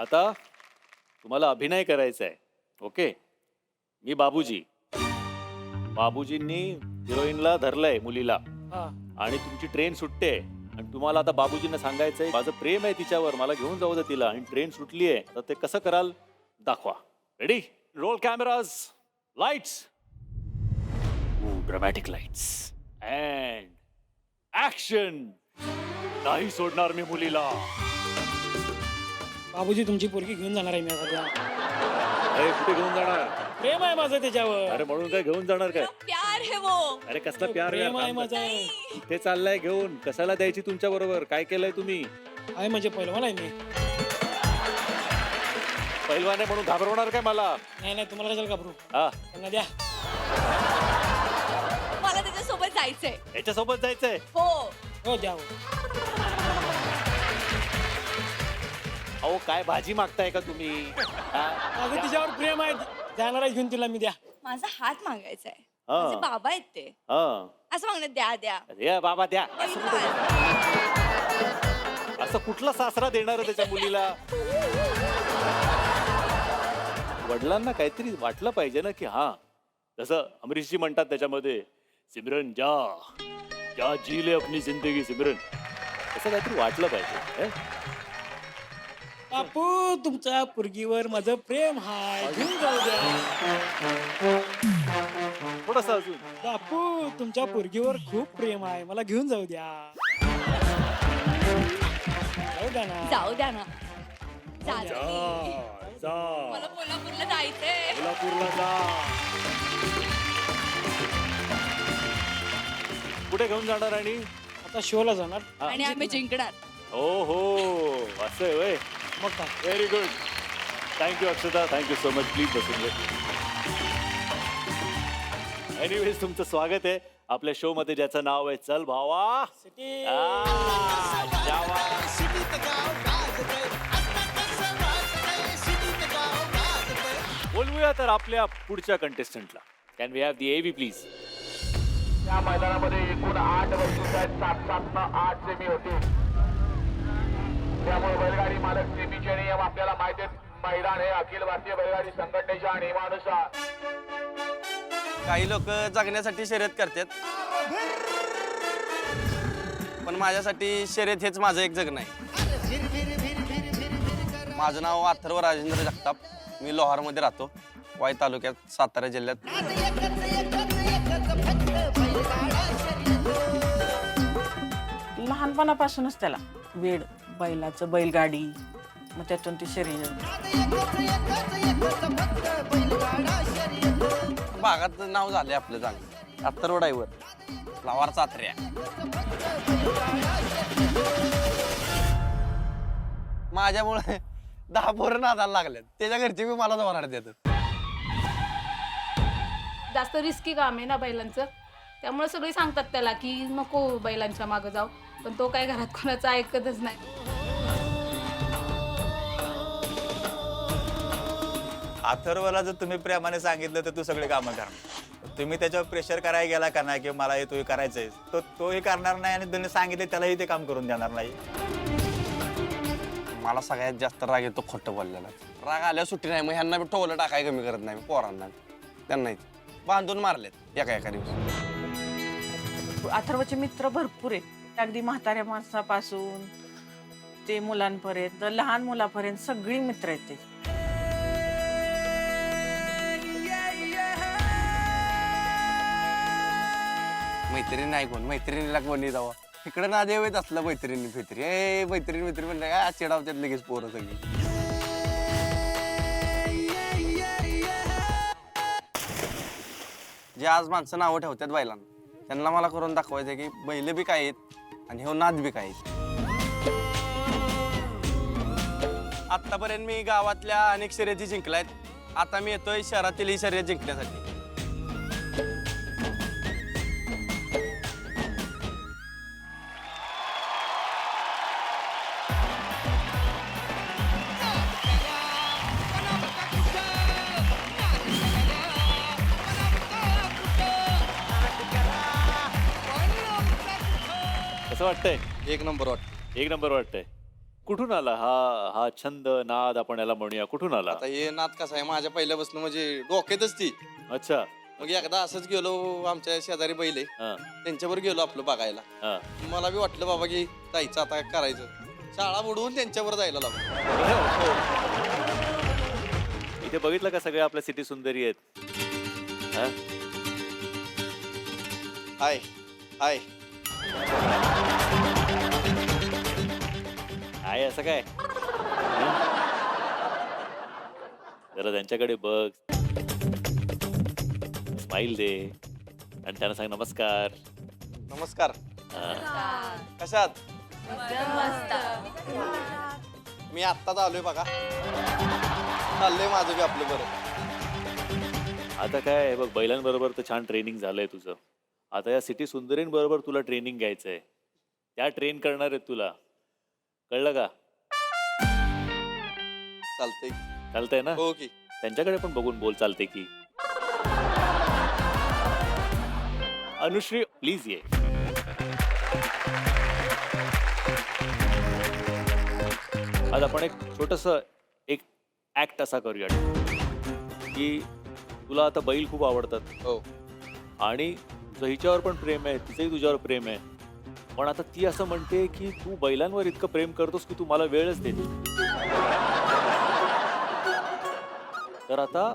आता तुम्हाला अभिनय करायचा आहे. ओके, मी बाबूजी. बाबूजींनी हिरोईनला धरलंय मुलीला हा. आणि तुमची ट्रेन सुटते आणि तुम्हाला आता बाबूजींना सांगायचंय माझं प्रेम आहे तिच्यावर, मला घेऊन जाऊ दे तिला, आणि ट्रेन सुटली आहे. तर ते कसं कराल दाखवा. Ready? Roll cameras, lights. Dramatic lights and action. नाही सोडणार मी मुलीला. बाबूजी तुमची पोरगी घेऊन जाणार आहे मी आता. अरे कुठे घेऊन जाणार? प्रेम आहे माझं त्याच्यावर. अरे म्हणून काय घेऊन जाणार काय? प्यार है वो. अरे कसला प्यार प्रेम आहे आहे? माझं. कुठे चाललाय घेऊन? कशाला द्यायची तुमच्या बरोबर? काय केलंय तुम्ही? आहे म्हणजे पहिलवान आहे मी. पहिलवान आहे म्हणून घाबरवणार काय मला? नाही नाही, तुम्हाला कशाला घाबरू. हा, त्यांना द्या. मला त्याच्यासोबत जायचंय. याच्यासोबत जायचंय. हो. हो द्या. हो. अहो काय भाजी मागताय का तुम्ही? हा? माझं तिच्यावर प्रेम आहे. जाणार आहे घेऊन तिला मी. द्या. माझा हात मागायचा आहे. हा. माझे बाबा आहेत ते. हा. असं मागण्यात द्या द्या. अरे बाबा द्या. पहिलवान. असं कुठला सासरा देणार आहे त्याच्या मुलीला? वडिलांना काहीतरी वाटलं पाहिजे ना की हा, जसं अमरीशजी म्हणतात त्याच्यामध्ये, सिमरन जा जा जी ले अपनी जिंदगी सिमरन, असं काहीतरी वाटलं पाहिजे. बापू तुमच्या पोरगीवर माझं प्रेम हाय, घेऊन जाऊ द्या. थोडस अजून. बापू तुमच्या पोरगीवर खूप प्रेम आहे, मला घेऊन जाऊ द्या. जाऊ द्या ना. जाऊ द्या ना. चालेल. जा मला कोल्हापूरला जायचंय. कोल्हापूरला जा. कुठे घेऊन जाणार? आणि आता शोला जाणार. आणि आम्ही जिंकणार. हो हो असं आहे वय. मग काय. Very good. Thank you Akshata, thank you so much. Please बसून घे. एनिवेज तुमचं स्वागत आहे आपल्या शो मध्ये ज्याचं नाव आहे चल भावा सिटी. जावा. बोलूया तर आपल्या पुढच्या कंटेस्टंटला. Can we have the AV please? या मैदानामध्ये एकूण 8 वर्षांच्या 7-8 सेमी होते. त्यामुळे बैलगाडी मालक सेमीचे नियम आपल्याला माहिती आहेत. मैदान हे अखिल भारतीय बैलगाडी संघटनेच्या नियमानुसार. काही लोक जगण्यासाठी शर्यत करतात, पण माझ्यासाठी शर्यत हेच माझं एक जगणं आहे. माझं नाव अथर्व राजेंद्र जगताप. मी लोहारमध्ये राहतो, वाई तालुक्यात, सातारा जिल्ह्यात. लहानपणापासूनच त्याला वेड, बैलाचं, बैलगाडी, मग त्यातून ती शर्यत. भागात नाव झाले आपलं चांगलं. अथर्व ड्रायव्हर, लावार चात्र्या. माझ्यामुळे 10 पोरं नादाला लागल्यात. त्याच्या घरचे बी मला जवळ देतात. जास्त रिस्की काम आहे ना बैलांचं, त्यामुळे सगळे सांगतात त्याला की नको बैलांच्या मागं जाऊ, पण तो काय घरात कोणाचं ऐकतच नाही. अथर्वला जर तुम्ही प्रेमाने सांगितलं तर तू सगळे कामं करणार. तुम्ही त्याच्यावर प्रेशर करायला गेला का नाही की मला हे तू करायचंय, तो तोही करणार नाही आणि तुम्ही सांगितले त्यालाही ते काम करून देणार नाही. मला सगळ्यात जास्त राग येतो खोटं बोललेला. राग आल्या सुट्टी नाही. मग ह्यांना बी टोलं टाकाय कमी करत नाही. पोरांना त्यांनाही बांधून मारलेत एका दिवशी. अथर्वचे मित्र भरपूर आहेत, अगदी म्हाताऱ्या माणसापासून ते मुलांपर्यंत, लहान मुलापर्यंत सगळी मित्र आहेत ते. मैत्रिणी नाही कोण, मैत्रिणीला कोणी जावं इकडे ना देव येत असलं. मैत्रिणी मैत्रिणी म्हणलं काय चिडावतात लगेच पोरं सगळी. जे आज माणसं नावं ठेवतात बैलांना, त्यांना मला करून दाखवायचं की बैल बी काय आहेत आणि हे नाद बी काय आहेत. आतापर्यंत मी गावातल्या अनेक शर्यती जिंकल्यात. आता मी येतोय शहरातील ही शर्यत जिंकण्यासाठी. कसं वाटतंय? एक नंबर वाटतं. एक नंबर वाटतंय. कुठून आला हा छंद, नाद आपण याला म्हणूया, कुठून आला? आता हे नाद कसा आहे माझ्या पहिल्यापासून म्हणजे डोक्यातच ती. अच्छा. मग एकदा असंच गेलो, आमच्या शेजारी बैल आहे त्यांच्यावर गेलो आपलं बघायला. मला बी वाटलं बाबा की जायचं आता करायचं, शाळा बुडवून त्यांच्यावर जायला लागलो. इथे बघितलं का सगळे आपल्या सिटी सुंदरी आहेत. हाय हाय काय असं काय? जरा त्यांच्याकडे बघ, स्माइल दे आणि त्यांना सांग नमस्कार. नमस्कार. कशात? मी आत्ताच आलोय बघा. चाललंय माझं बी आपलं बरं. आता काय बघ, बैलांबरोबर तर छान ट्रेनिंग झालंय तुझं. आता या सिटी सुंदरींबरोबर तुला ट्रेनिंग घ्यायचंय. त्या ट्रेन करणार आहेत तुला, कळलं का? चालतंय. चालतंय ना? हो की. त्यांच्याकडे पण बघून बोल, चालते की? अनुश्री प्लीज ये. आज आपण एक छोटस ऍक्ट असा करूया की तुला आता बैल खूप आवडतात. हो. आणि तुझं हिच्यावर पण प्रेम आहे, तिचंही तुझ्यावर प्रेम आहे. पण आता ती असं म्हणते की तू बैलांवर इतकं प्रेम करतोस की तू मला वेळच देत. तर आता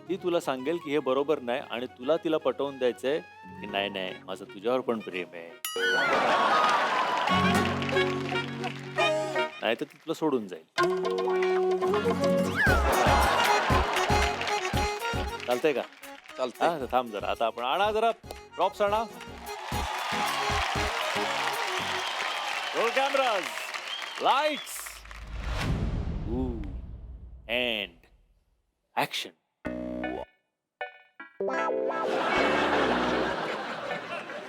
ती तुला सांगेल की हे बरोबर नाही आणि तुला तिला पटवून द्यायचंय की नाही नाही माझं तुझ्यावर पण प्रेम आहे, नाही तर ती तुला सोडून जाईल. चालतंय का? चालतंय. हा थांब जरा, आता आपण आणा जरा प्रॉप्स आणा. Roll cameras, lights and action.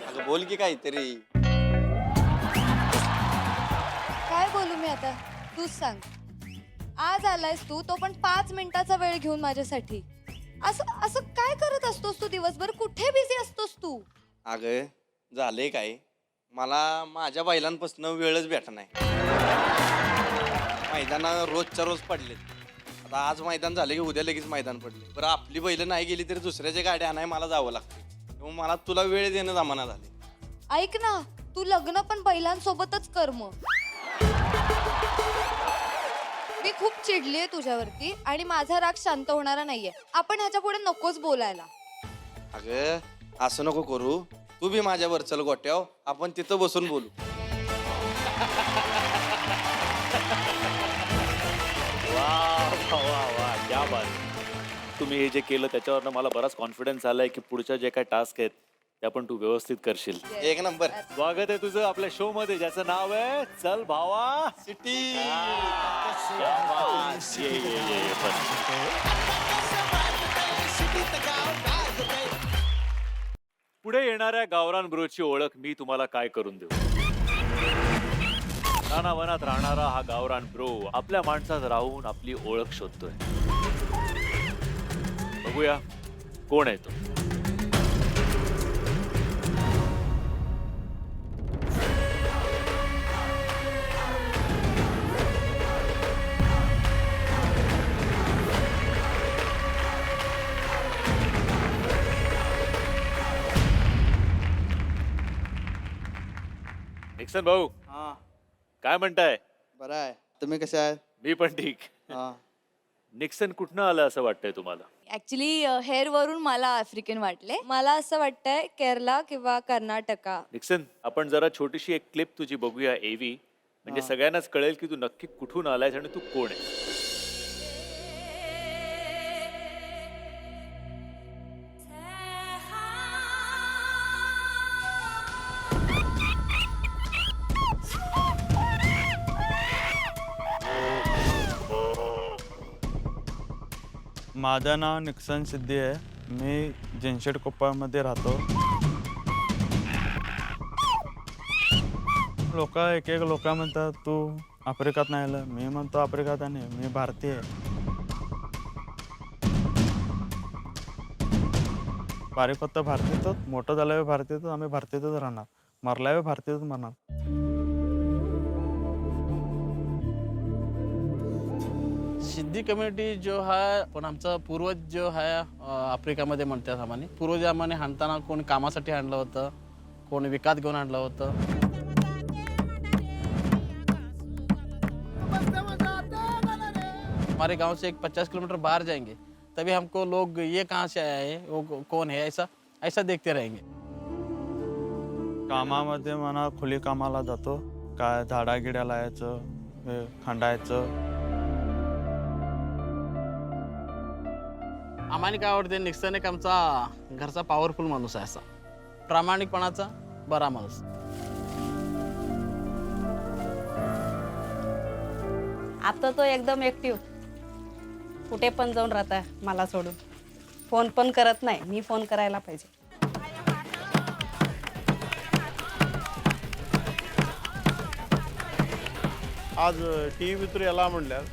अगं बोल की काहीतरी. काय बोलू मी आता, तूच सांग. आज आलायस तू, तो पण 5 मिनिटाचा वेळ घेऊन माझ्यासाठी. असं असं काय करत असतोस तू दिवसभर? कुठे बिझी असतोस तू? अगं झालंय काय, मला माझ्या बैलांपासून वेळच भेटत नाही. मैदाना रोजच्या रोज पडलेत. आता आज मैदान झाले की उद्या लगेच मैदान पडले. बरं आपली बैल नाही गेली तरी दुसऱ्याच्या गाड्या आणाय मला जावं लागतं. मग मला तुला वेळ देणं जमाना झाले. ऐक ना, तू लग्न पण बैलांसोबतच कर मग. मी खूप चिडलीये तुझ्यावरती आणि माझा राग शांत होणारा नाहीये. आपण ह्याच्या पुढे नकोच बोलायला. अगं असं नको करू. तू बी माझ्यावर चल गोट्याव, आपण तिथं बसून बोलू. वा वा वा वा, क्या बात. तुम्ही हे जे केलं त्याच्यावरनं मला बराच कॉन्फिडन्स आलाय की पुढच्या जे काही टास्क आहेत त्या पण तू व्यवस्थित करशील. एक नंबर. स्वागत आहे तुझं आपल्या शो मध्ये ज्याचं नाव आहे चल भावा सिटी. पुढे येणाऱ्या गावरान ब्रोची ओळख मी तुम्हाला काय करून देऊ. रानावनात राहणारा हा गावरान ब्रो आपल्या माणसात राहून आपली ओळख शोधतोय. बघूया कोण आहे तो. निक्सन भाऊ हा काय म्हणताय. बरं आहे. तुम्ही कसे आहे. मी पण ठीक. निक्सन कुठनं आलं असं वाटतंय तुम्हाला. ऍक्च्युली हेअर वरून मला आफ्रिकन वाटले. मला असं वाटतंय केरला किंवा कर्नाटका. निक्सन आपण जरा छोटीशी एक क्लिप तुझी बघूया एवी, म्हणजे सगळ्यांनाच कळेल की तू नक्की कुठून आलायस आणि तू कोण आहे. माझं नाव निक्सन सिद्धी आहे. मी जिनशेड कोप्पामध्ये राहतो. एक लोक म्हणतात तू आफ्रिकात नाही आलं. मी म्हणतो आफ्रिकात नाही, मी भारतीय आहे. बारीक होतं भारतीतच, मोठं झाल्यावर भारतीतच, आम्ही भारतीतच राहणार, मरल्यावर भारतीतच मरणार. सिद्धी कम्युनिटी जो है पण आमचा पूर्वज जो है आफ्रिकामध्ये म्हणतात आम्हाला. पूर्वज आम्हाला हाणताना कोणी कामासाठी आणलं होतं, कोणी विकात घेऊन आणलं होतं. हमारे गांव से एक 50 किलोमीटर बाहर जाएंगे तभी हमको लोग ये कहाँ से आया है, वो कौन है, ऐसा देखते रहेंगे. कामामध्ये म्हणा खुली कामाला जातो, काय झाडागिड्या लावायचं, हे खंडायचं. आम्हाला काय आवडते, निक्सन एक आमचा घरचा पॉवरफुल माणूस आहे, असा प्रामाणिकपणाचा बरा माणूस. आता तो एकदम ऍक्टिव्ह, कुठे पण जाऊन राहता मला सोडून. फोन पण करत नाही, मी फोन करायला पाहिजे. आज टी व्ही भितर याला म्हणल्यार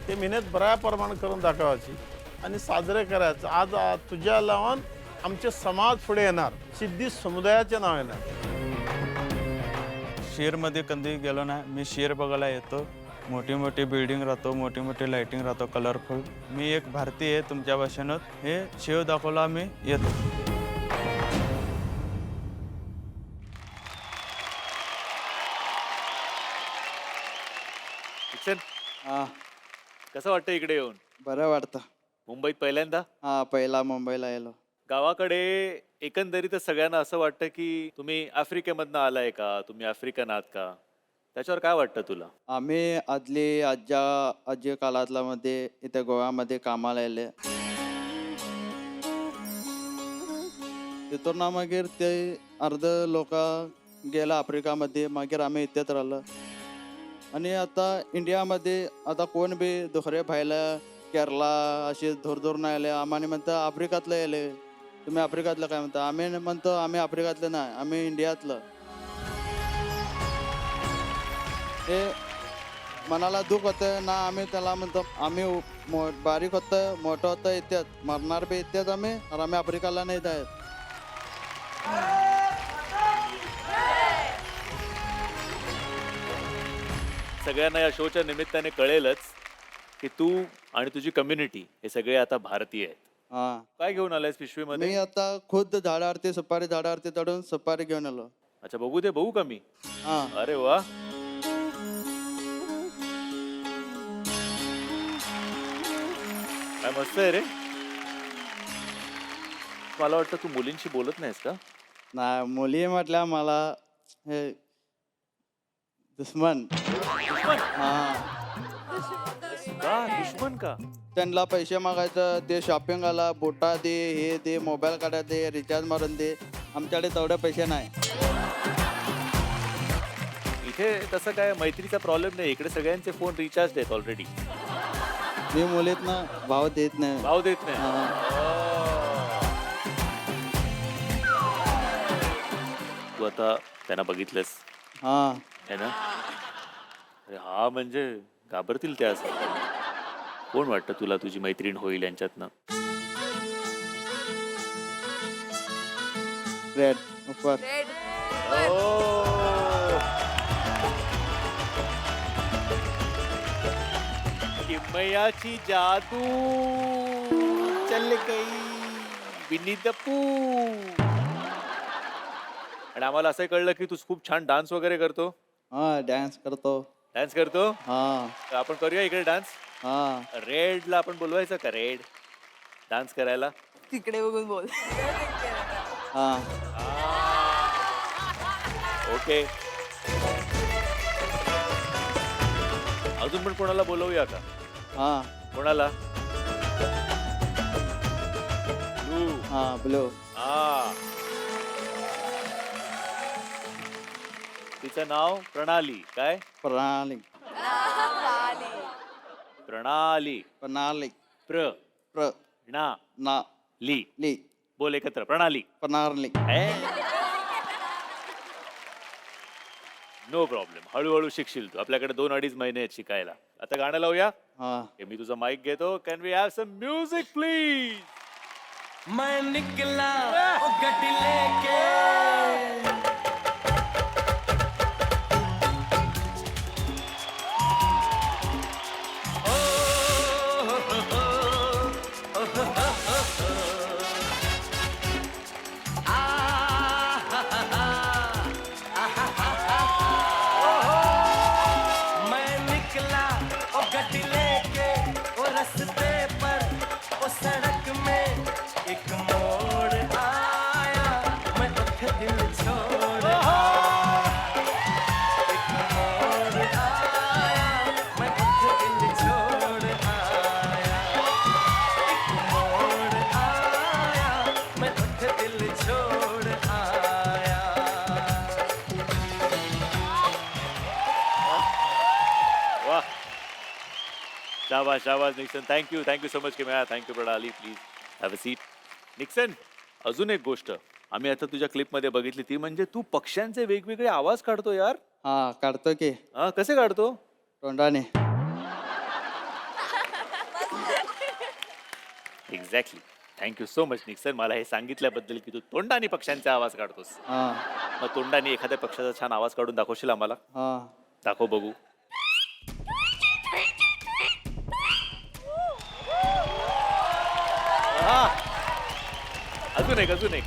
ते मेहनत बऱ्या प्रमाणात करून दाखवायची आणि साजरे करायचं. आज तुझ्या लावून आमचे समाज पुढे येणार, सिद्धी समुदायाचे नाव येणार. शेरमध्ये कधी गेलो नाही. मी शेर बघायला येतो. मोठी मोठी बिल्डिंग राहतो, मोठी मोठी लाइटिंग राहतो, कलरफुल. मी एक भारतीय आहे तुमच्या भाषेनं. हे शेव दाखवला मी येतो. कसं वाटतं इकडे येऊन. बरं वाटतं. मुंबईत पहिल्यांदा. हा पहिला मुंबईला आलो. गावाकडे एकंदरीतच सगळ्यांना असं वाटतं की तुम्ही आफ्रिकेमधनं आलाय का, तुम्ही आफ्रिकन आहात का, त्याच्यावर काय वाटतं तुला. आम्ही आजी काळातला मध्ये इथे गोव्यामध्ये कामाला आले. तिथून मागीर ते अर्ध लोक गेला आफ्रिकामध्ये, मागीर आम्ही इथेच राहिलो. आणि आता इंडियामध्ये आता कोण बी दुसरे भायला केरला असे दूर दूर नाही आले. आम्हाला म्हणतं आफ्रिकातलं आले, तुम्ही आफ्रिकातलं काय म्हणता. आम्ही म्हणतो आम्ही आफ्रिकातलं नाही, आम्ही इंडियातलं. हे मनाला दुःख होतं ना. आम्ही त्याला म्हणतो आम्ही बारीक होतं, मोठं होतं, येतात मरणार बी येतात आम्ही, आणि आम्ही आफ्रिकाला नाही जात. सगळ्यांना या शोच्या निमित्ताने कळेलच की तू आणि तुझी कम्युनिटी हे सगळे आता भारतीय आहेत. हा काय घेऊन आलायस पिशवीमध्ये. मी आता खुद झाडावरती सुपारी झाडावरती चढून सुपारी घेऊन आलो. अच्छा बघू दे, बघू का मी? हा अरे वा, काय मस्त आहे रे. मला वाटतं तू मुलींशी बोलत नाहीस का? नाही, मुली म्हटल्या मला हे दुश्मन. हा का दुश्मन का? त्यांना पैसे मागायचं, ते शॉपिंगाला बोटा दे, हे दे, मोबाईल काढा दे, रिचार्ज मारून दे. आमच्याकडे तेवढे पैसे नाही. इथे तसं काय मैत्रीचा प्रॉब्लेम नाही. इकडे सगळ्यांचे फोन रिचार्ज आहेत ऑलरेडी. मी मुलीत ना भाव देत नाही. भाव देत नाही. तू आता त्यांना बघितलंस हा है ना? अरे हा म्हणजे घाबरतील त्या असं. कोण वाटतं तुला तुझी मैत्रीण होईल यांच्यातनं? रेड ऊपर. किमयाची जादू चल गई विनी द पू. आणि आम्हाला असं कळलं की तू खूप छान डान्स वगैरे करतो. हा डान्स करतो. डान्स करतो. हा तर आपण करूया इकडे डान्स. हा रेडला आपण बोलवायचं का? रेड डान्स करायला. तिकडे बघून बोल. हा ओके. अजून पण कोणाला बोलवूया का? हा कोणाला? ब्लू. हा ब्लू. हा तिचं नाव प्रणाली. काय? प्रणाली. प्रणाली. प्रणाली. प्र प्र ना ना ली. ली. बोल एकत्र. प्रणाली. प्रणाली. No problem. हळूहळू शिकशील तू. आपल्याकडे 2-2.5 महिने आहेत शिकायला. आता गाणं लावूया. हा हे मी तुझा माईक घेतो. Can we have some music please? मैं निकला ओ गड्डी लेके मैं निकला ओ गड्डी लेके ओ रस्ते पर ओ सड़क में एक मोड़ आया, मैं दुख दिल छोड़ आया। एक मोड़ आया, मैं दुख दिल छोड़ आया। एक मोड़ आया, मैं दुख दिल छोड़ आया। वाह, शाबाश शाबाश निक्सन. थँक्यू सो मच किमया. थँक्यू प्रणाली. Please have a seat. Nixon, अजून एक गोष्ट आम्ही आता तुझ्या क्लिपमध्ये बघितली, ती म्हणजे तू पक्ष्यांचे वेगवेगळे आवाज काढतो यार. हा काढतो की. हा कसे काढतो? तोंडाने. Exactly. Thank you so much Nixon, मला हे सांगितल्याबद्दल की तू तोंडाने पक्ष्यांचे आवाज काढतोस. हा मग तोंडाने एखाद्या पक्षाचा छान आवाज काढून दाखवशील आम्हाला? हा दाखव बघू. हा. अजून एक अजून एक.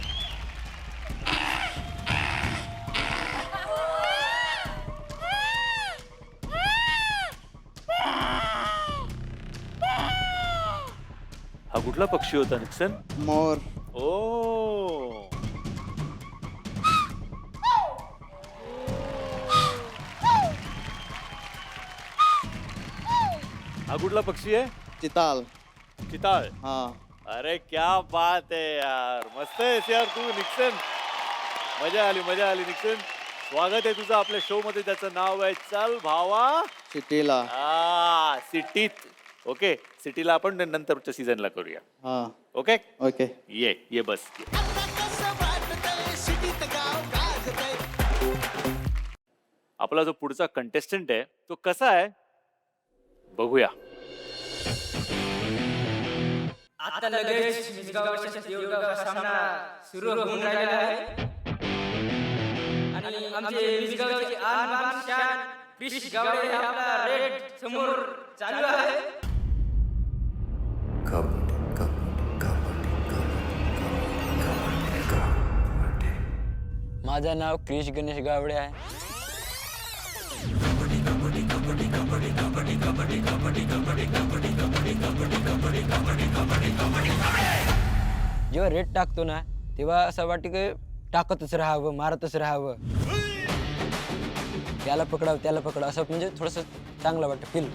हा कुठला पक्षी होता निक्सन? मोर. ओ हा कुठला पक्षी आहे? चिताल. चिताळ. हा अरे क्या बात है यार. मस्त आहेस यार तू निक्सन. मजा आली निक्सन. स्वागत आहे तुझं आपल्या शो मध्ये. त्याचं नाव आहे चल भावा सिटीला. सिटीत. ओके, सिटीला आपण नंतरच्या सीझनला करूया. हा ओके ओके. ये बस ये. आपला जो पुढचा कंटेस्टंट आहे तो कसा आहे बघूया. आता लगेच मिसगावच्या देवगाव सामना सुरू होऊन राहिला आहे आणि आमचे मिसगावचे आन बान शान क्रिश गावडे आपला रेड समोर चालू आहे. माझं नाव क्रिश गणेश गावडे आहे. जेव्हा रेड टाकतो ना तेव्हा असं वाटतं की टाकतच राहावं, मारतच राहावं, त्याला पकडावं त्याला पकडावं, असं म्हणजे थोडंसं चांगलं वाटतं फील.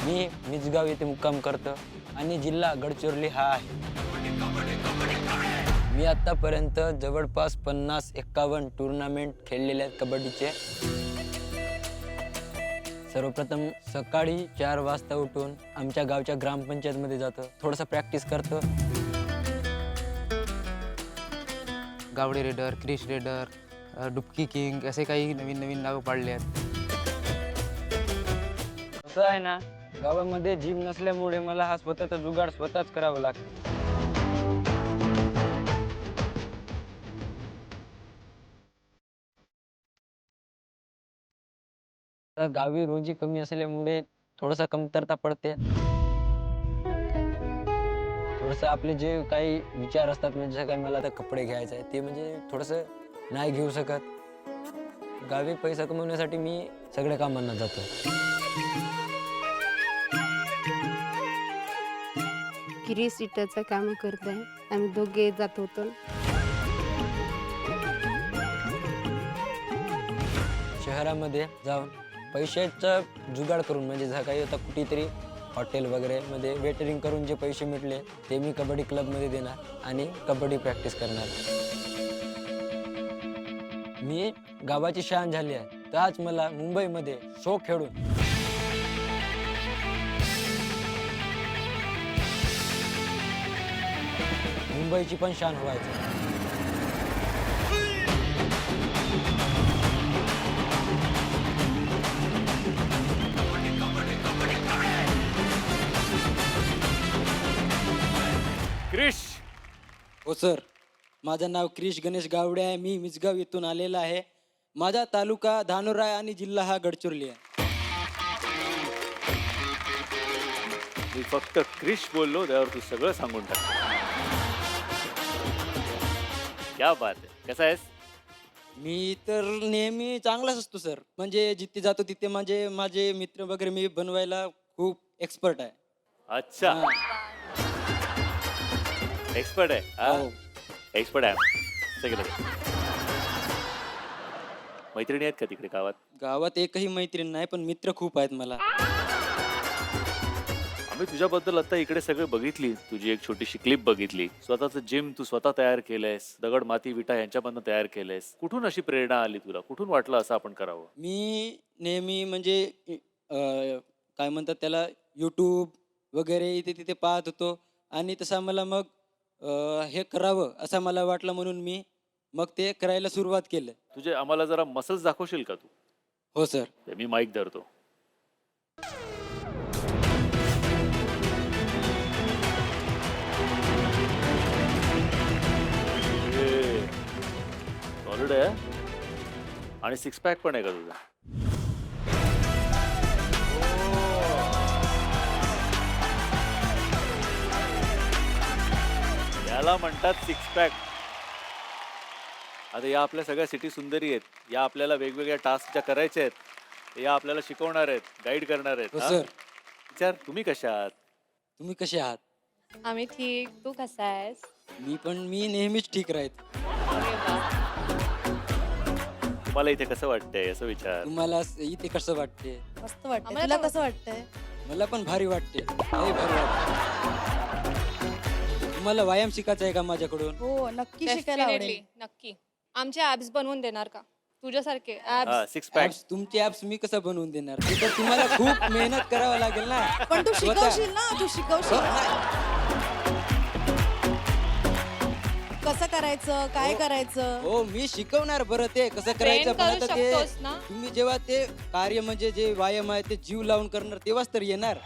मी मिसगाव येथे मुक्काम करतो आणि जिल्हा गडचिरोली हा आहे. मी आतापर्यंत जवळपास 50-51 टुर्नामेंट खेळलेले आहेत कबड्डीचे. सर्वप्रथम सकाळी 4 वाजता उठून आमच्या गावच्या ग्रामपंचायतमध्ये जातो, थोडासा प्रॅक्टिस करतो. गावडे रेडर, क्रिश रेडर, डुबकी किंग असे काही नवीन नवीन नाव पाडले आहेत. कसं आहे ना, गावामध्ये जिम नसल्यामुळे मला हा स्वतःचा जुगाड स्वतःच करावं लागतं. तर गावी रोजी कमी असल्यामुळे थोडंसं कमतरता पडते. थोडंसं आपले जे काही विचार असतात, म्हणजे जसं काही मला आता कपडे घ्यायचे आहे ते म्हणजे थोडंसं नाही घेऊ शकत. गावी पैसा कमवण्यासाठी मी सगळ्या कामांना जातो. किरी सीटाचं काम करत आहे. आम्ही दोघे जात होतो. शहरामध्ये जाऊन पैशाचा जुगाड करून, म्हणजे जसं काही आता कुठेतरी हॉटेल वगैरे मध्ये वेटरिंग करून जे पैसे मिळले ते मी कबड्डी क्लबमध्ये देणार आणि कबड्डी प्रॅक्टिस करणार. मी गावाची शान झाली आहे, तर आज मला मुंबईमध्ये शो खेळून मुंबईची पण शान व्हायची. क्रिश. हो सर, माझं नाव क्रिश गणेश गावडे आहे. मी मिसगाव येथून आलेला आहे. माझा तालुका धानोरा आहे आणि जिल्हा हा गडचिरोली आहे. मी फक्त क्रिश बोललो, त्यावर तू सगळं सांगून टाक. क्या बात आहे. कसा आहेस? मी तर नेहमी चांगलाच असतो सर. म्हणजे जिथे जातो तिथे माझे मित्र वगैरे मी बनवायला खूप एक्सपर्ट आहे. अच्छा, एक्सपर्ट आहे. एक्सपर्ट आहे सगळे. मैत्रिणी आहेत का तिकडे गावात? गावात एकही मैत्रीण नाही, पण मित्र खूप आहेत मला. आम्ही तुझ्याबद्दल आता इकडे सगळे बघितली, तुझी एक छोटीशी क्लिप बघितली. स्वतःचं जिम तू स्वतः तयार केलंयस, दगड माती विटा यांच्यामधनं तयार केलंयस. कुठून अशी प्रेरणा आली तुला? कुठून वाटलं असं आपण करावं? मी नेहमी म्हणजे काय म्हणतात त्याला, यूट्यूब वगैरे इथे तिथे पाहत होतो आणि तसा मला मग हे करावं असं मला वाटलं, म्हणून मी मग ते करायला सुरुवात केलं. तुझे आम्हाला जरा मसल्स दाखवशील का तू? हो सर. मी माईक धरतो. सॉलिड आहे आणि 6 पॅक पण आहे का तुझा? याला म्हणतात 6 पॅक. आता या आपल्या सगळ्या सिटी सुंदरी आहेत, या आपल्याला वेगवेगळ्या टास्क ज्या करायच्या आहेत या आपल्याला शिकवणार आहेत, गाईड करणार आहेत. हो सर. विचार, तुम्ही कशा आहात? तुम्ही कसे आहात? आम्ही ठीक. तू कसा आहेस? मी नेहमीच ठीक राहत. तुम्हाला इथे कसं वाटतंय असं विचार. तुम्हाला इथे कसं वाटते? मस्त वाटतंय. तुला कसं वाटतंय? मला पण भारी वाटते. लय भारी वाटते. तुम्हाला व्यायाम शिकायचा आहे का माझ्याकडून? हो, नक्की शिकायला आवडेल. नक्की. आमचे ॲप्स बनवून देणार का? तुझ्यासारखे ॲप्स. 6 पॅक. तुमचे ॲप्स मी कसं बनवून देणार? ते तर तुम्हाला खूप मेहनत करावं लागेल ना. पण तू स्वतः. शिकवशील ना, तू शिकवशील ना. कसं करायचं, काय करायचं? हो, मी शिकवणार. बरं ते कसं करायचं, पण आता ते तुम्ही जेव्हा ते कार्य म्हणजे जे व्यायाम आहे ते जीव लावून करणार तेव्हाच तर येणार.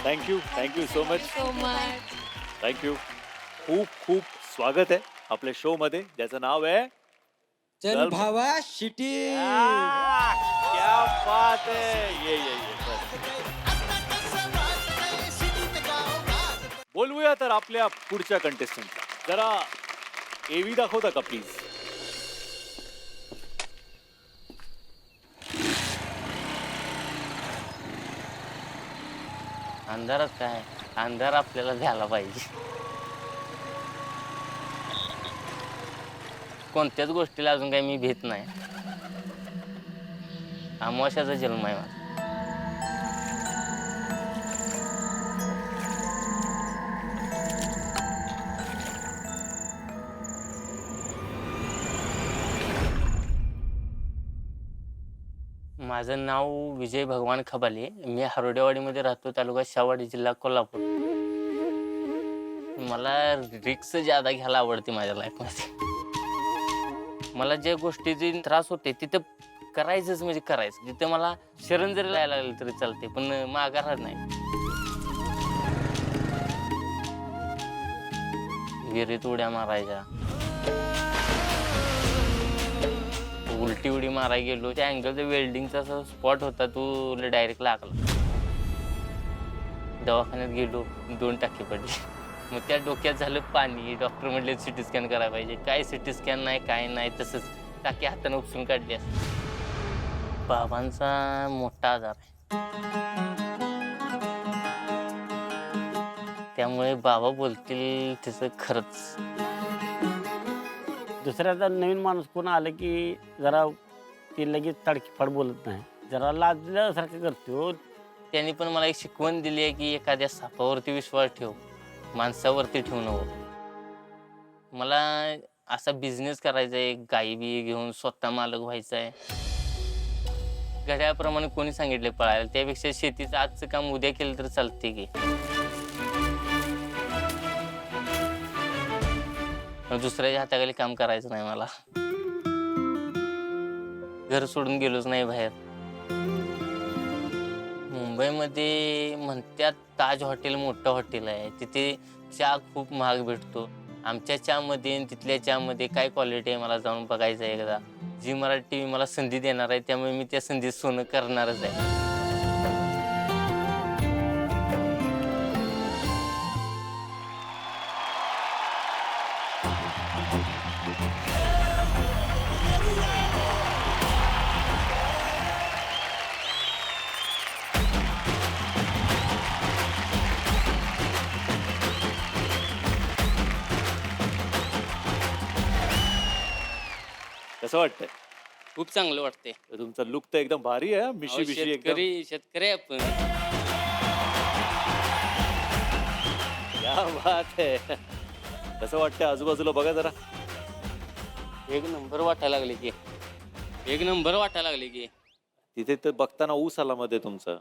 Thank you so much. थँक्यू. खूप खूप स्वागत आहे आपल्या शो मध्ये, ज्याचं नाव आहे चल भावा शिटी. क्या बात आहे. ये बस. बोलूया तर आपल्या पुढच्या कंटेस्टंटला. जरा एव्ही दाखवता का प्लीज? अंधारात काय, अंधार आपल्याला झाला पाहिजे. कोणत्याच गोष्टीला अजून काही मी भीत नाही. अमावस्याचा जन्म आहे माझा. माझं नाव विजय भगवान खबाले. मी हरोडेवाडीमध्ये राहतो, तालुका शाहवाडी, जिल्हा कोल्हापूर. मला रिक्स ज्यादा घ्यायला आवडते माझ्या लाईफमध्ये. मला ज्या गोष्टीची त्रास होते तिथं करायचंच म्हणजे करायचं. जिथे मला शरण जरी लायला लागलं तरी चालते, पण माघार नाही. विहिरीत उड्या मारायच्या, उलटी उडी मारायला गेलो. त्या अँगलचा वेल्डिंगचा स्पॉट होता, तो डायरेक्ट लागला. दवाखान्यात गेलो, 2 टाके पडले. मग त्या डोक्यात झालं पाणी. डॉक्टर म्हटले सिटी स्कॅन करायला पाहिजे. काय सिटी स्कॅन नाही, काय नाही, तसंच टाके हाताने उपसून काढली. बाबांचा मोठा आजार आहे, त्यामुळे बाबा बोलतील त्याचं खरंच. दुसऱ्याचा नवीन माणूस कोण आलं की जरा ती लगेच तडकीफाड बोलत नाही, जरा लाजल्यासारखं करतो. त्यांनी पण मला एक शिकवण दिली आहे की एखाद्या सापावरती विश्वास ठेव, माणसावरती ठेवू नको. मला असा बिझनेस करायचा आहे, गाई बी घेऊन स्वतः मालक व्हायचा आहे. घड्याळप्रमाणे कोणी सांगितले पळायला, त्यापेक्षा शेतीचं आजचं काम उद्या केलं तर चालते की. दुसऱ्याच्या हाताखाली काम करायचं नाही मला. घर सोडून गेलोच नाही बाहेर. मुंबईमध्ये म्हणतात ताज हॉटेल मोठं हॉटेल आहे, तिथे चहा खूप महाग भेटतो. आमच्या चहामध्ये आणि तिथल्या चहामध्ये काय क्वालिटी आहे मला जाऊन बघायचं आहे एकदा. जी मराठी मला संधी देणार आहे, त्यामुळे मी त्या संधीत सोनं करणारच आहे. कसं वाटतंय? खूप चांगलं वाटतंय. तुमचा लुक तर एकदम भारी आहे. मिशी बिशी एकदम. शेतकरी आपण. क्या बात आहे. कसं वाटतंय? आजूबाजूला बघा जरा. एक नंबर वाटायला लागले की, एक नंबर वाटायला लागले की. तिथे तर बघताना ऊस आला मध्ये तुमचा.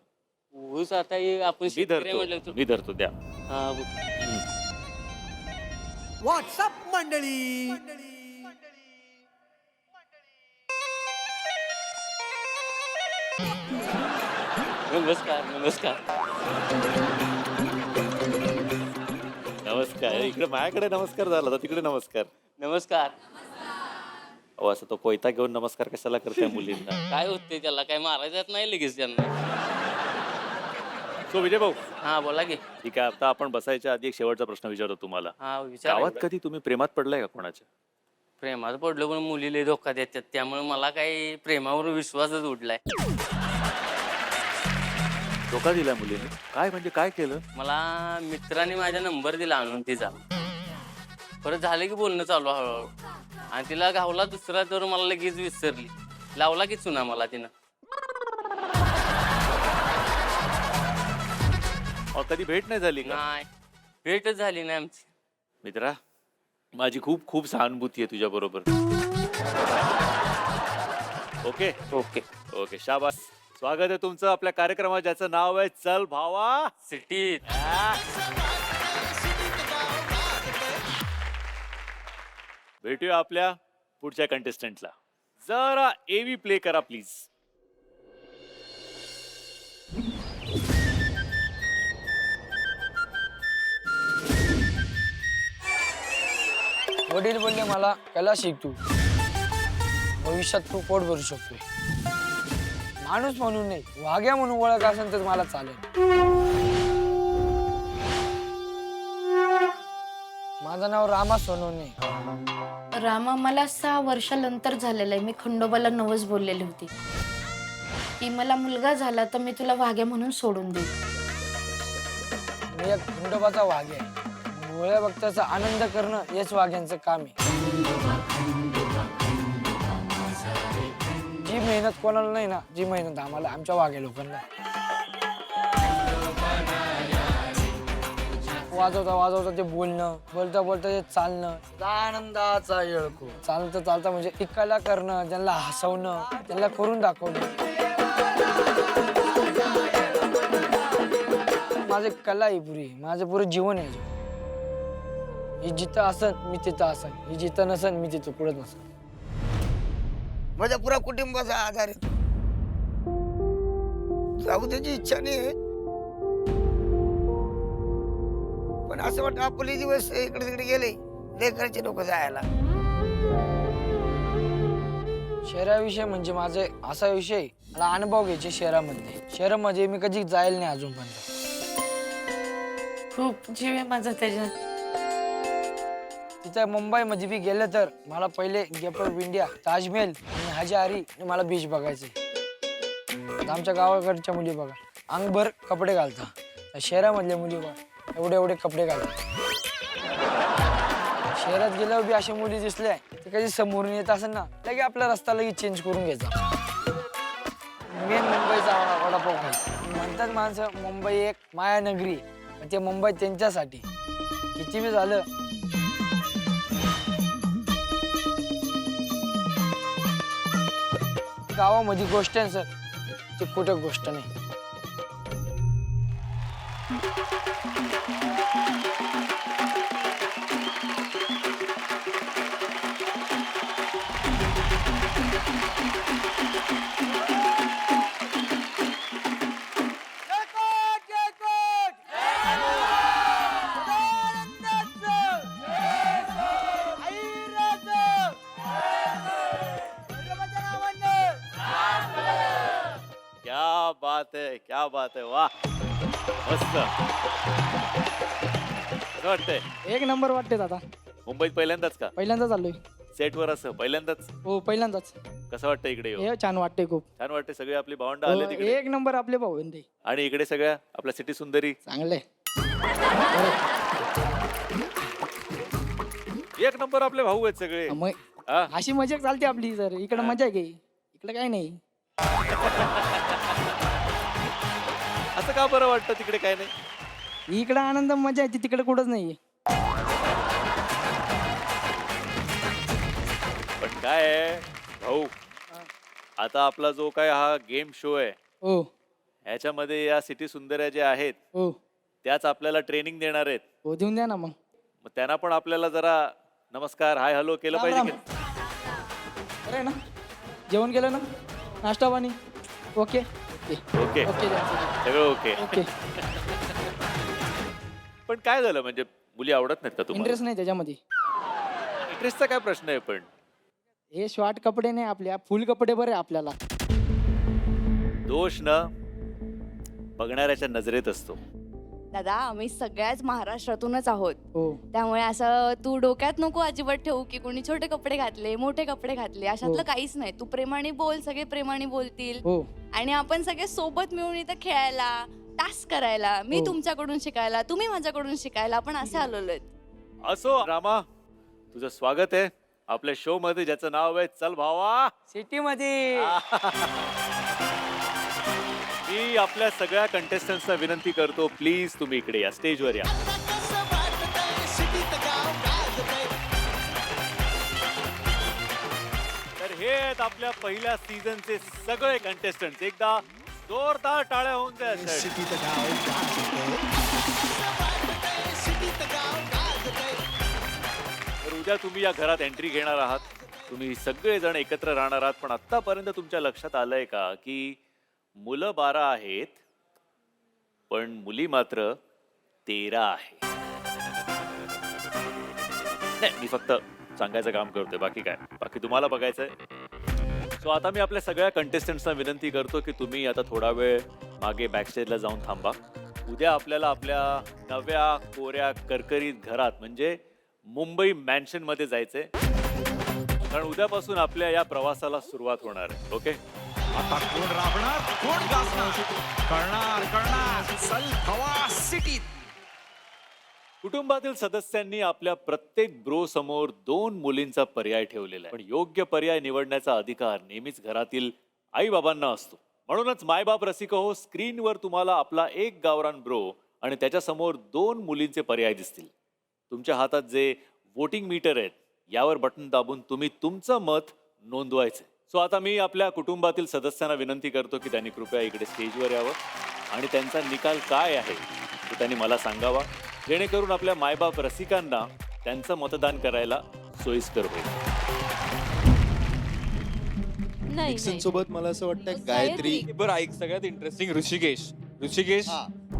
ऊस आता आपण शेतकरी म्हटलं मी धरतो द्या. व्हॉट्सअप मंडळी, नमस्कार. नमस्कार. नमस्कार. इकडे माझ्याकडे नमस्कार झाला तर तिकडे नमस्कार. नमस्कार. अहो असं तो कोयता घेऊन नमस्कार कशाला करताय मुलींना? काय होते त्याला, काय मारायचं नाही लगेच त्यांना. सो विजय भाऊ. हा बोला की. ठीक आहे, आता आपण बसायच्या आधी एक शेवटचा प्रश्न विचारतो तुम्हाला. हा विचार. गावात कधी तुम्ही प्रेमात पडलाय का कोणाच्या? प्रेमात पडलो पण मुलीला धोका देतात, त्यामुळे मला काही प्रेमावर विश्वासच उडलाय. धोका दिलाय मुलीने? काय म्हणजे काय केलं? मला मित्राने माझा नंबर दिला आणून तिचा. परत झालं की बोलणं चालू हळूहळू, आणि तिला गावला दुसरा तर मला लगेच विसरली. लावला की चुना मला तिनं. कधी भेट नाही झाली का? नाही, भेटच झाली नाही आमची. मित्रा, माझी खूप खूप सहानुभूती आहे तुझ्या बरोबर. ओके ओके ओके, शाबास. स्वागत आहे तुमचं आपल्या कार्यक्रमात, ज्याचं नाव आहे चल भावा सिटीत. भेटूया आपल्या पुढच्या कंटेस्टंटला. जरा एव्ही प्ले करा प्लीज. वडील बोलले मला, कला शिक तू, भविष्यात तू पोट भरू शकतोय. माणूस म्हणून नाही, वाघ्या म्हणून ओळख असेल तर मला चालेल. माझं नाव रामा सोनवणे. रामा, मला 6 वर्षानंतर झालेलं आहे. मी खंडोबाला नवस बोललेली होती की मला मुलगा झाला तर मी तुला वाघ्या म्हणून सोडून देईन. मी एक खंडोबाचा वाघ आहे. भोळ्या भक्ताचा आनंद करणं हेच वाघ्यांचं काम आहे. जी मेहनत कोणाला नाही ना, जी मेहनत आम्हाला आमच्या वाघ्या लोकांना आहे. वाजवता वाजवता ते बोलणं, बोलता बोलता ते चालणं, आनंदाचा येळको. चालता चालता म्हणजे ती कला करणं, त्यांना हसवणं, त्यांना करून दाखवणं. माझी कला आहे पुरी, माझं पुरं जीवन आहे. ही जिथं असन मी तिथं असन, ही जिथं नसन मी तिथं पुढे नसन. माझ्या पुरा कुटुंबाचा आधार आहे. जाऊ त्याची इच्छा नाही, पण असं वाटतं आपले दिवस इकडे तिकडे गेले, लेकरांचे लोक जायला. शहराविषयी म्हणजे माझे असा विषय, मला अनुभव घ्यायचे शहरामध्ये. शहरामध्ये मी कधी जायला नाही अजूनपर्यंत. खूप जीव आहे माझा त्याच्यात. तिथं मुंबईमध्ये बी गेलं तर मला पहिले गेट ऑफ इंडिया, ताजमहल आणि हजारी आणि मला बीच बघायचे. आमच्या गावाकडच्या मुली बघा, अंगभर कपडे घालतात. शहरामधल्या मुली बघा, एवढे एवढे कपडे घालतात. शहरात गेल्यावर बी अशा मुली दिसल्या, ते कधी समोरून येत असेल ना, लगे आपला रस्ता लगेच चेंज करून घ्यायचा. मेन मुंबईचा वडापाव खायचा. म्हणतात माणसं मुंबई एक मायानगरी, ते मुंबई त्यांच्यासाठी. किती बी झालं गावामध्ये गोष्ट आहे सर, ती कुठं गोष्ट नाही. क्या बात है, वाह, मस्त. कसं वाटतंय? एक नंबर वाटते दादा. मुंबईत पहिल्यांदाच का? पहिल्यांदाच आलोय सेटवर असं पहिल्यांदाच? हो, पहिल्यांदाच. कसं वाटतं इकडे येऊन? हे छान वाटते खूप. छान वाटते. सगळे आपली भावंड आले तिकडे, एक नंबर आपले भाऊ आहे ते. आणि इकडे सगळ्या आपल्या सिटी सुंदरी चांगले. एक नंबर आपले भाऊ आहेत सगळे. हा? अशी मजा चालते आपली सर. इकडे मजा आहे, इकडे काय नाही. असं का बरं वाटतं तिकडे काय नाही? इकडे आनंद मजा आहे, तिकडे कुठंच नाही. पण काय आहे भाऊ, आता आपला जो काय हा गेम शो आहे, हो, ह्याच्यामध्ये या सिटी सुंदर्या ज्या आहेत, हो, त्याच आपल्याला ट्रेनिंग देणार आहेत. हो, देऊन द्या ना मग. मग त्यांना पण आपल्याला जरा नमस्कार, हाय हॅलो केलं राम, पाहिजे राम. की? अरे ना, जेवण केलं ना, नाश्ता पाणी ओके. ओके, सगळं ओके. ओके. पण काय झालं, म्हणजे मुली आवडत नाहीत का तुम्हाला? इंटरेस्ट नाही त्याच्यामध्ये. इंटरेस्टचा काय प्रश्न आहे? पण हे शॉर्ट कपडे नाही, आपल्या फुल कपडे बरे आपल्याला. दोष ना बघणाऱ्याच्या नजरेत असतो. दादा, आम्ही सगळ्याच महाराष्ट्रातूनच आहोत. हो. त्यामुळे असं तू डोक्यात नको अजिबात ठेवू की कोणी छोटे कपडे घातले, मोठे कपडे घातले, अशातलं काहीच नाही. तू प्रेमाने बोल, सगळे प्रेमाने बोलतील. हो. आणि आपण सगळे सोबत मिळून इथं खेळायला, टास्क करायला, मी तुमच्याकडून शिकायला, तुम्ही माझ्याकडून शिकायला, आपण असे आलेलो आहेत. असो रामा, तुझं स्वागत आहे आपल्या शो मध्ये, ज्याचं नाव आहे चल भावा सिटी मध्ये. मी आपल्या सगळ्या कंटेस्टंट्सना विनंती करतो, प्लीज तुम्ही इकडे या, स्टेजवर या. तर हे आहेत आपल्या पहिल्या सीझनचे सगळे कंटेस्टंट्स. एकदा जोरदार टाळ्या होऊन द्या. तर उद्या तुम्ही या घरात एंट्री घेणार आहात. तुम्ही सगळेजण एकत्र राहणार आहात. पण आतापर्यंत तुमच्या लक्षात आलंय का की मुलं 12 आहेत, पण मुली मात्र 13 आहे. नाही, मी फक्त सांगायचं काम करतोय, बाकी काय, बाकी तुम्हाला बघायचंय. सो आता मी आपल्या सगळ्या कंटेस्टंट्सना विनंती करतो की तुम्ही आता थोडा वेळ मागे बॅकस्टेजला जाऊन थांबा. उद्या आपल्याला आपल्या नव्या कोऱ्या करकरीत घरात म्हणजे मुंबई मॅन्शन मध्ये जायचंय. कारण उद्यापासून आपल्या या प्रवासाला सुरुवात होणार आहे. ओके, आता कोण राबणार कोण गाजणार कळणार चल हवा सिटी. कुटुंबातील सदस्यांनी आपल्या प्रत्येक ब्रो समोर 2 मुलींचा पर्याय ठेवलेला आहे, पण योग्य पर्याय निवडण्याचा अधिकार नेहमीच घरातील आई बाबांना असतो. म्हणूनच मायबाप रसिक हो, स्क्रीनवर तुम्हाला आपला एक गावरान ब्रो आणि त्याच्यासमोर 2 मुलींचे पर्याय दिसतील. तुमच्या हातात जे वोटिंग मीटर आहेत यावर बटन दाबून तुम्ही तुमचं मत नोंदवायचं. सो आता मी आपल्या कुटुंबातील सदस्यांना विनंती करतो की त्यांनी कृपया इकडे स्टेजवर यावं आणि त्यांचा निकाल काय आहे ते त्यांनी मला सांगावा, जेणेकरून आपल्या मायबाप रसिकांना त्यांचं मतदान करायला सोयीस्कर होईल. निक्सन सोबत मला असं वाटतं गायत्री. बरं ऐक, सगळ्यात इंटरेस्टिंग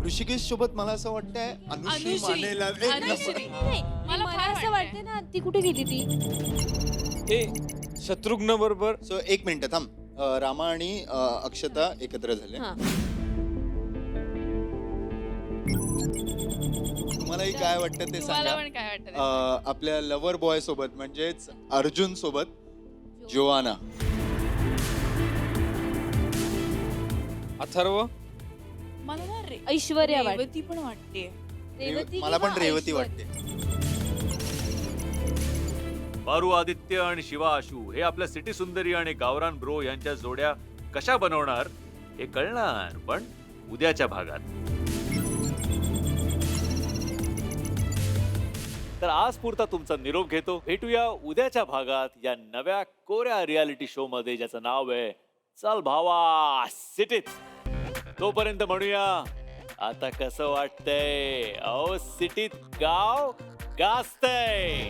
ऋषिकेश सोबत मला असं वाटतंय अनुश्री मानेला. मला असं वाटतं ना ती कुठे गेली ती शत्रुघ्न बरोबर. सो एक मिनिट थांब. रामा आणि अक्षता एकत्र झाले. तुम्हालाही काय वाटतं ते सांगा. आपल्या लव्हर बॉय सोबत म्हणजेच अर्जुन सोबत जोआना. अथर्व मला ना ऐश्वर्या रेवती पण वाटते. मला पण रेवती वाटते. पारू आदित्य आणि शिवा आशू हे आपल्या सिटी सुंदरी आणि गावरान ब्रो यांच्या जोड्या कशा बनवणार हे कळणार पण उद्याच्या भागात. तर आज पुरता तुमचा निरोप घेतो. भेटूया उद्याच्या भागात या नव्या कोऱ्या रियालिटी शो मध्ये ज्याचं नाव आहे चल भावा सिटीत. तोपर्यंत म्हणूया आता कसं वाटतंय? अहो सिटीत गाव गाजतंय.